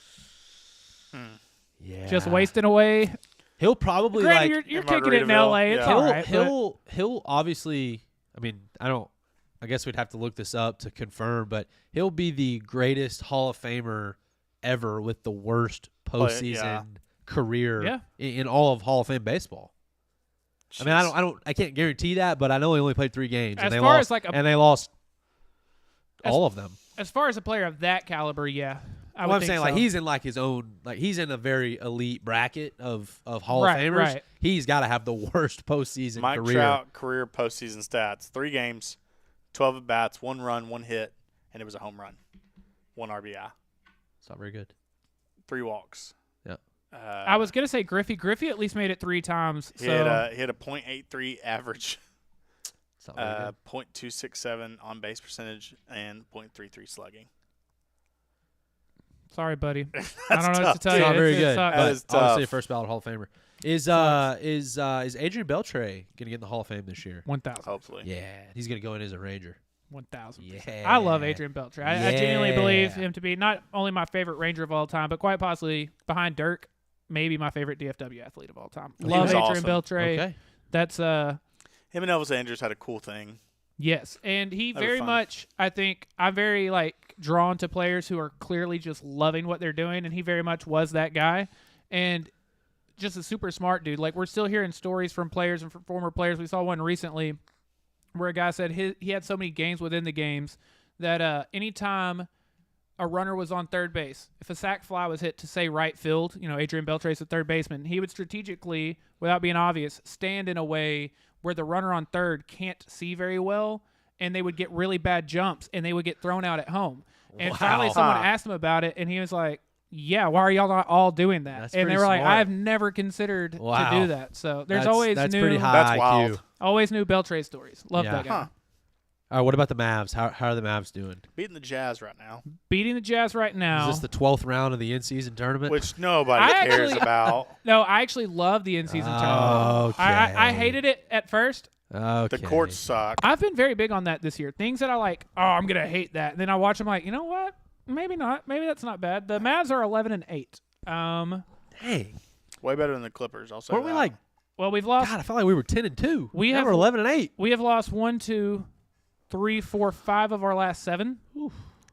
Yeah. Just wasting away. He'll probably Granted, like you're in kicking it in Margaritaville, LA. It's yeah. all right. but- he'll obviously, I mean, I guess we'd have to look this up to confirm, but he'll be the greatest Hall of Famer ever with the worst postseason career Yeah. in all of Hall of Fame baseball. I mean, I can't guarantee that, but I know he only played 3 games As and they far lost, as, like, and they lost all of them. As far as a player of that caliber, yeah. I Well, would I'm think saying so. like he's in like his own, like he's in a very elite bracket of Hall Right, of Famers. right. He's got to have the worst postseason Mike career. Trout career postseason stats: 3 games, 12 at bats, 1 run, 1 hit, and it was a home run, 1 RBI, It's not very good. 3 walks. Yep. I was gonna say Griffey. Griffey at least made it 3 times. He So had a .83 average, It's not very good. .267 on base percentage, and .33 slugging. Sorry, buddy. That's I don't know what tough, to tell It's you. not very It good. sucks. That But is tough. obviously a first ballot Hall of Famer. Is Adrian Beltre gonna get in the Hall of Fame this year? 1,000. Hopefully. Yeah, he's gonna go in as a Ranger. 1,000. Yeah, I love Adrian Beltre. I genuinely believe Yeah. him to be not only my favorite Ranger of all time, but quite possibly behind Dirk, maybe my favorite DFW athlete of all time. He Love was Adrian awesome. Beltre. Okay. That's Him and Elvis Andrews had a cool thing. yes, and he They were very fun. much. I think I'm very drawn to players who are clearly just loving what they're doing, and he very much was that guy, and just a super smart dude. Like we're still hearing stories from players and from former players. We saw one recently where a guy said he had so many games within the games that anytime a runner was on third base, if a sac fly was hit to say right field, Adrian Beltre's the third baseman, he would strategically, without being obvious, stand in a way where the runner on third can't see very well, and they would get really bad jumps, and they would get thrown out at home. And finally Wow. someone Huh. asked him about it, and he was like, yeah, why are y'all not all doing that? That's And they pretty were like, smart. I've never considered to Wow. do that. So there's That's always pretty new, high That's IQ. wild. always new Beltre stories. Love Yeah. that guy. Huh. All right, what about the Mavs? How are the Mavs doing? Beating the Jazz right now, Beating the Jazz right now. Is this the 12th round of the in-season tournament? which nobody I cares actually- about. No, I actually love the in-season tournament. I Okay. hated it at first. Okay. The courts suck. I've been very big on that this year. Things that I like, I'm gonna hate that. And then I watch them like, you know what? Maybe not. Maybe that's not bad. The Mavs are 11-8. Dang. Way better than the Clippers. I'll say Weren't we that. like? Well, we've lost. God, I felt like we were 10-2. We Now have- we're 11-8. We have lost 1, 2, 3, 4, 5 of our last 7.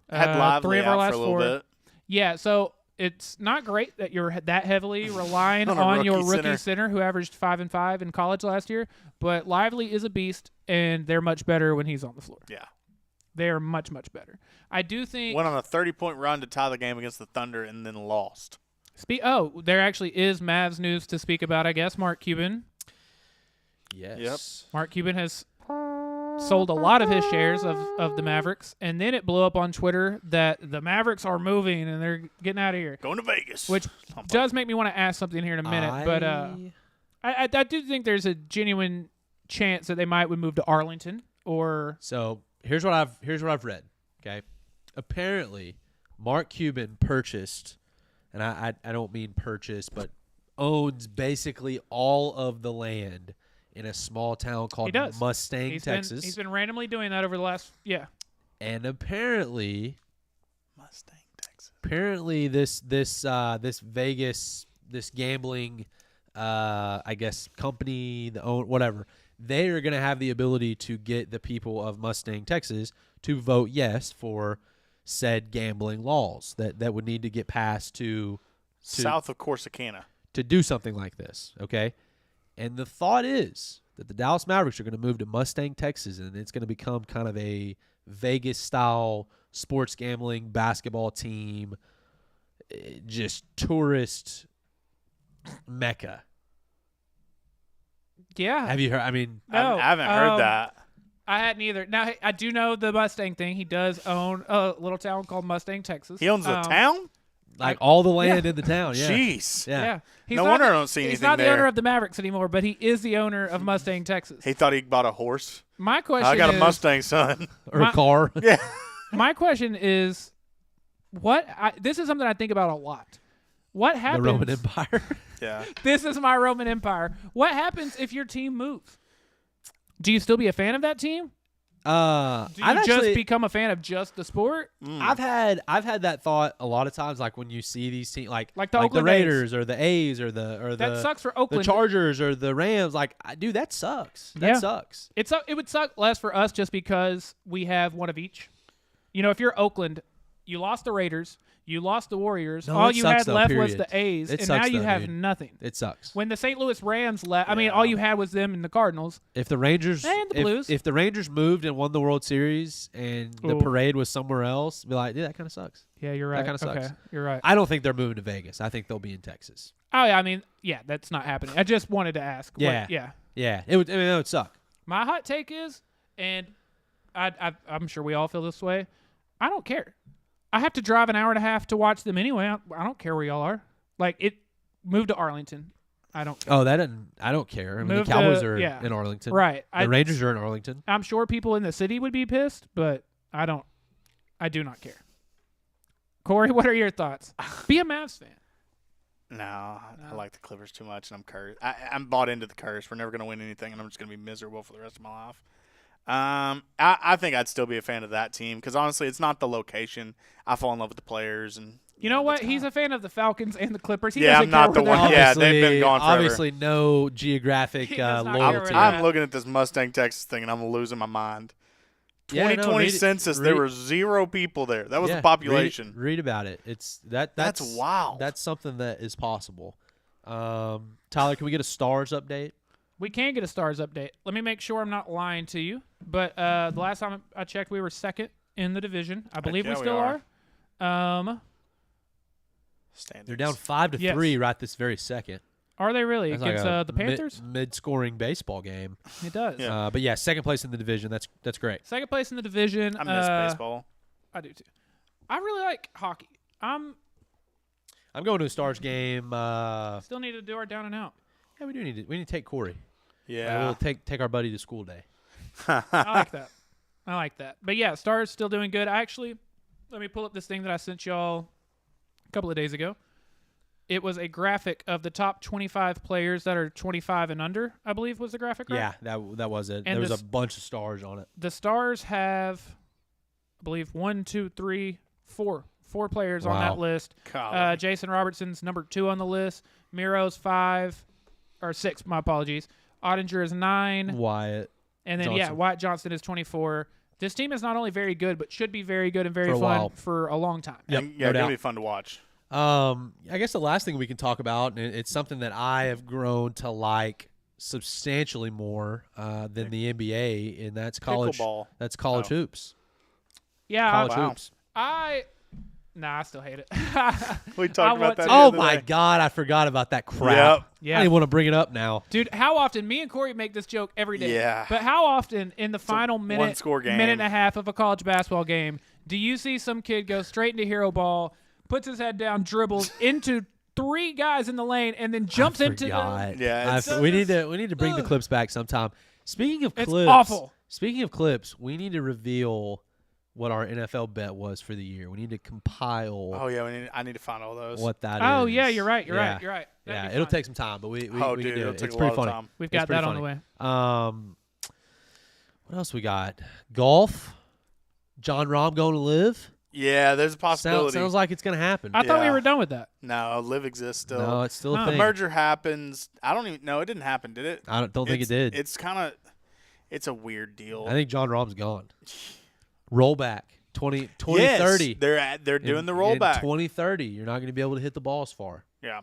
had Lively 3 of our out last for a little 4. bit. Yeah, so it's not great that you're that heavily relying On a on your rookie rookie center who averaged 5 and 5 in college last year. But Lively is a beast, and they're much better when he's on the floor. Yeah. They are much, much better. I do think. Went on a 30-point run to tie the game against the Thunder and then lost. There actually is Mavs news to speak about. I guess Mark Cuban. Yes. Mark Cuban has sold a lot of his shares of the Mavericks, and then it blew up on Twitter that the Mavericks are moving and they're getting out of here, Going to Vegas. which Something. does make me want to ask something here in a minute. But I do think there's a genuine chance that they would move to Arlington or So here's what I've read. Okay, apparently Mark Cuban purchased, and I don't mean purchase, but owns basically all of the land in a small town called does. Mustang, he's Texas. been randomly doing that over the last And apparently Mustang, Texas. this Vegas, this gambling I guess company, the own whatever, they are going to have the ability to get the people of Mustang, Texas to vote yes for said gambling laws that would need to get passed to South of Corsicana. to do something like this, okay? And the thought is that the Dallas Mavericks are going to move to Mustang, Texas, and it's going to become kind of a Vegas-style sports gambling basketball team, just tourist mecca. yeah. Have you heard? I mean, No, I haven't heard that. I hadn't either. Now I do know the Mustang thing. He does own a little town called Mustang, Texas. He owns a town? like all the land in the town. Yeah. Jeez. Yeah. Yeah. He's No not wonder the- I don't see He's anything not the there. owner of the Mavericks anymore, but he is the owner of Mustang, Texas. He thought he bought a horse. My question I got a is, Mustang, son. Or My- a car. Yeah. My question is, this is something I think about a lot. What The happens? Roman Empire. Yeah. This is my Roman Empire. What happens if your team moves? Do you still be a fan of that team? Do you I've just actually, become a fan of just the sport? I've had that thought a lot of times, like when you see these teams, like Like the Oakland A's. Raiders or the A's or the That sucks for the Oakland. Chargers or the Rams. Like, dude, that sucks. That Yeah. sucks. It would suck less for us just because we have one of each. You know, if you're Oakland, you lost the Raiders, you lost the Warriors. No, all it you sucks had though, left was period. the A's, It and now sucks you though, have dude. nothing. It sucks. When the St. Louis Rams left, I mean, Yeah. all you had was them and the Cardinals. If the Rangers And the Blues. if the Rangers moved and won the World Series and the Ooh. parade was somewhere else, be like, dude, that kind of sucks. Yeah, you're right. kinda sucks. Okay, you're right. I don't think they're moving to Vegas. I think they'll be in Texas. Oh, yeah, I mean, yeah, that's not happening. I just wanted to ask. Yeah. Yeah. Yeah, it would. I mean, it would suck. My hot take is, and I'm sure we all feel this way, I don't care. I have to drive an hour and a half to watch them anyway. I don't care where y'all are. Like, move to Arlington. I don't care. Oh, that didn't. I don't care. I mean, Move the Cowboys to- are yeah. in Arlington. Right. The Rangers are in Arlington. I'm sure people in the city would be pissed, but I do not care. Corey, what are your thoughts? Be a Mavs fan. No, I like the Clippers too much, and I'm cursed. I'm bought into the curse. We're never going to win anything, and I'm just going to be miserable for the rest of my life. I think I'd still be a fan of that team because, honestly, it's not the location. I fall in love with the players. And You know what? He's a fan of the Falcons and the Clippers. He Yeah, doesn't I'm not care the where one- they're yeah, at. they've been gone forever. Obviously, no geographic He does not care loyalty. where I'm looking at this Mustang, Texas thing, and I'm losing my mind. Yeah, no, 2020 read it- census, there read- were 0 people there. That was Yeah, the population. Read about it. It's that's That's wild. That's something that is possible. Tyler, can we get a stars update? We can get a Stars update. Let me make sure I'm not lying to you. But the last time I checked, we were second in the division. I believe we yeah, we still are. are. Standings. They're down 5-3 Yes. right this very second. Are they really That's against like a the Panthers? mid-scoring baseball game. It does. Yeah. But yeah, second place in the division. That's great. Second place in the division. I miss baseball. I do too. I really like hockey. I'm going to a stars game. Still need to do our down and out. Yeah, we need to take Corey. Yeah. We'll take our buddy to school day. I like that. I like that. But yeah, Stars still doing good. Let me pull up this thing that I sent y'all a couple of days ago. It was a graphic of the top 25 players that are 25 and under, I believe was the graphic, right? Yeah, that was it. And there was this- a bunch of stars on it. The Stars have, I believe, 4 players on that Wow. list. Golly. Jason Robertson's number 2 on the list. Miro's 6, my apologies. Ottinger is 9. Wyatt. And then, Johnson. Wyatt Johnson is 24. This team is not only very good, but should be very good and very For a fun while. for a long time. Yep, And, no yeah, doubt. it'll be fun to watch. I guess the last thing we can talk about, and it's something that I have grown to like substantially more than the NBA, and that's college. Pickleball. That's college Oh. hoops. Yeah, College Wow. hoops. I still hate it. We I talked want about that. to- the Oh other my day. God, I forgot about that crap. Yep. Yeah. I didn't want to bring it up now. Dude, how often me and Corey make this joke every day? Yeah. But how often in the final one-score game. minute and a half of a college basketball game do you see some kid go straight into hero ball, puts his head down, dribbles into 3 guys in the lane, and then jumps into the Forgot. Yeah, it's- we need to bring the clips back sometime. Speaking of It's clips, awful. Speaking of clips, we need to reveal what our NFL bet was for the year. We need to compile Oh yeah, I need to find all those. what that is. Oh yeah, you're right. You're Yeah. right. You're right. That'd Yeah, be it'll fun. take some time, but we Oh, can dude, do it'll it. take It's a pretty lot of funny. time. We've It's got pretty that on the funny. way. What else we got? Golf. John Rahm going to live. Yeah, there's a possibility. Sounds like it's going to happen. I thought we Yeah. were done with that. No, Live exists still. No, it's still a Huh. the thing. merger happens. I don't even know. It didn't happen, did it? I don't think it did. It's kind of. It's a weird deal. I think John Rahm's gone. Rollback 2030. Yes, they're doing In- the in rollback. 2030. You're not going to be able to hit the ball as far. Yeah,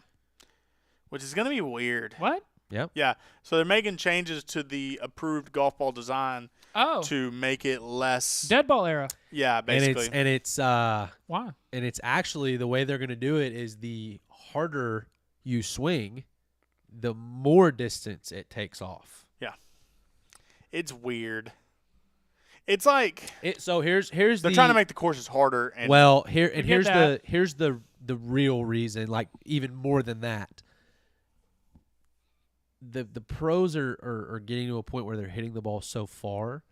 which is gonna be weird. What? Yep. Yeah, so they're making changes to the approved golf ball design Oh, to make it less. dead ball era. Yeah, basically. And Why? it's actually the way they're going to do it is the harder you swing, the more distance it takes off. It's weird. It's like So here's they're the trying to make the courses harder. And well get here's that. the real reason, like even more than that. The pros are getting to a point where they're hitting the ball so far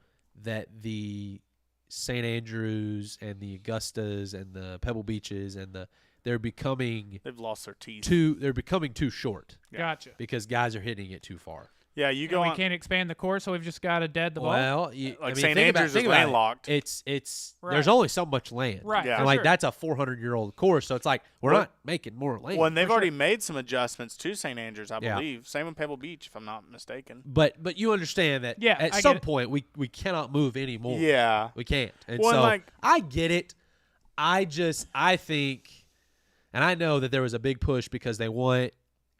that the St. Andrews and the Augustas and the Pebble Beaches and they're becoming they've lost their teeth. too short Yeah. Gotcha. because guys are hitting it too far. Yeah, you And go we on. can't expand the course, so we've just got to dead the ball. Well, Like St. think about- Andrews is think about it. landlocked. It's Right. there's only so much land, Right. Yeah. And for like sure. that's a 400-year-old course, so it's like we're Well- not making more land. Well, and they've for already sure. made some adjustments to St. Andrews, I Yeah. believe. Same with Pebble Beach, if I'm not mistaken. But you understand that Yeah, at I some get it. point we cannot move anymore. Yeah. We can't. And Well, so like- I get it. I think, and I know that there was a big push because they want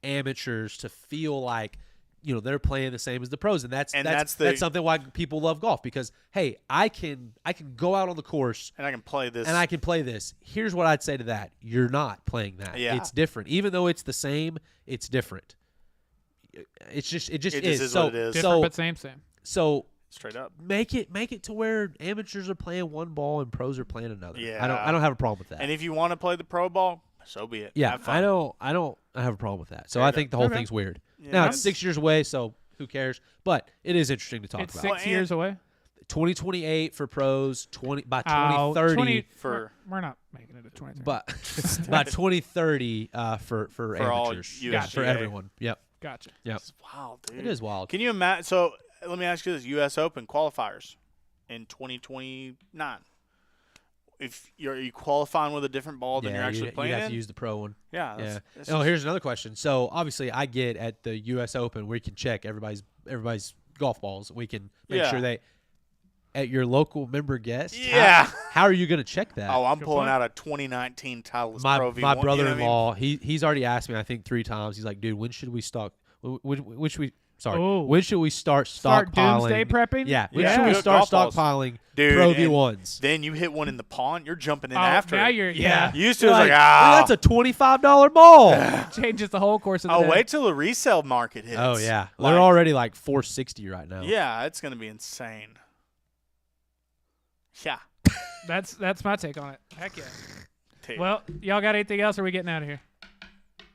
amateurs to feel like, they're playing the same as the pros, and that's something why people love golf because hey, I can go out on the course And I can play this. and I can play this. Here's what I'd say to that: you're not playing that. Yeah. It's different, even though it's the same. It's different. It just is so, what it is. Different but same. So straight up. make it to where amateurs are playing one ball and pros are playing another. Yeah. I don't have a problem with that. And if you want to play the pro ball, so be it. yeah, Have fun. I don't have a problem with that. So There I you go. think the whole Okay. thing's weird. Yeah. Now it's 6 years away, so who cares? But it is interesting to talk It's about. 6 Well, and- years away. 2028 for pros. By Oh, 2030 for- we're not making it a 2030. but by 2030 for all amateurs. USGA. Yeah, for everyone. Yep. Gotcha. Yep. It's wild, dude. It is wild. Can you imagine? So let me ask you this: U.S. Open qualifiers in 2029. If are you qualifying with a different ball than you're actually playing you have in? to use the pro one. Yeah. Yeah. That's Oh, here's another question. So obviously, I get at the U.S. Open we can check everybody's golf balls. We can make Yeah. sure they at your local member guest. Yeah. How are you going to check that? Oh, I'm Good pulling point. out a 2019 Titleist my Pro V1. my you know what I mean? brother-in-law, he's already asked me I think 3 times. He's like, dude, when should we stock? When should we? Sorry. Oh. When should we start Start stockpiling? doomsday prepping? Yeah. When Yeah. should we Good start golf balls. stockpiling Dude, Pro and V1s? Then you hit one in the pond, you're jumping in Oh, after now it. you're Used to, it was like, Dude, ah. that's a $25 ball. changes the whole course of the Oh, day. wait till the resale market hits. Oh yeah, Like, they're already like $460 right now. Yeah, it's going to be insane. Yeah. That's my take on it. Heck yeah. Dude. Well, y'all got anything else? Or are we getting out of here?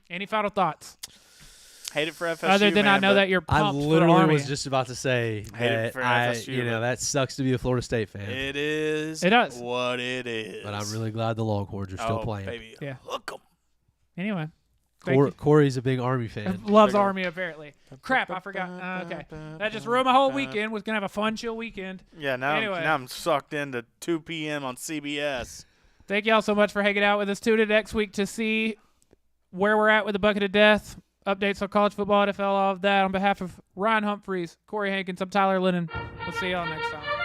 Any final thoughts? Hate it for FSU, Other than man, I know but that you're I pumped for literally Army. was just about to say Hate it that for FSU, but- that sucks to be a Florida State fan, it is It does. what it is. but I'm really glad the Longhorns are still oh, playing. Baby. Yeah. Hook 'em. Anyway. Thank you. Corey's a big Army fan. Loves Big ol' Army, apparently. Crap, I forgot. Okay. That just ruined my whole weekend. Was going to have a fun, chill weekend. Yeah, now, Anyway. now I'm sucked into 2 p.m. on CBS. Thank y'all so much for hanging out with us. Tune in next week to see where we're at with the Bucket of Death. Updates on college football, NFL, all of that. On behalf of Ryan Humphreys, Corey Hankins, I'm Tyler Lennon. We'll see y'all next time.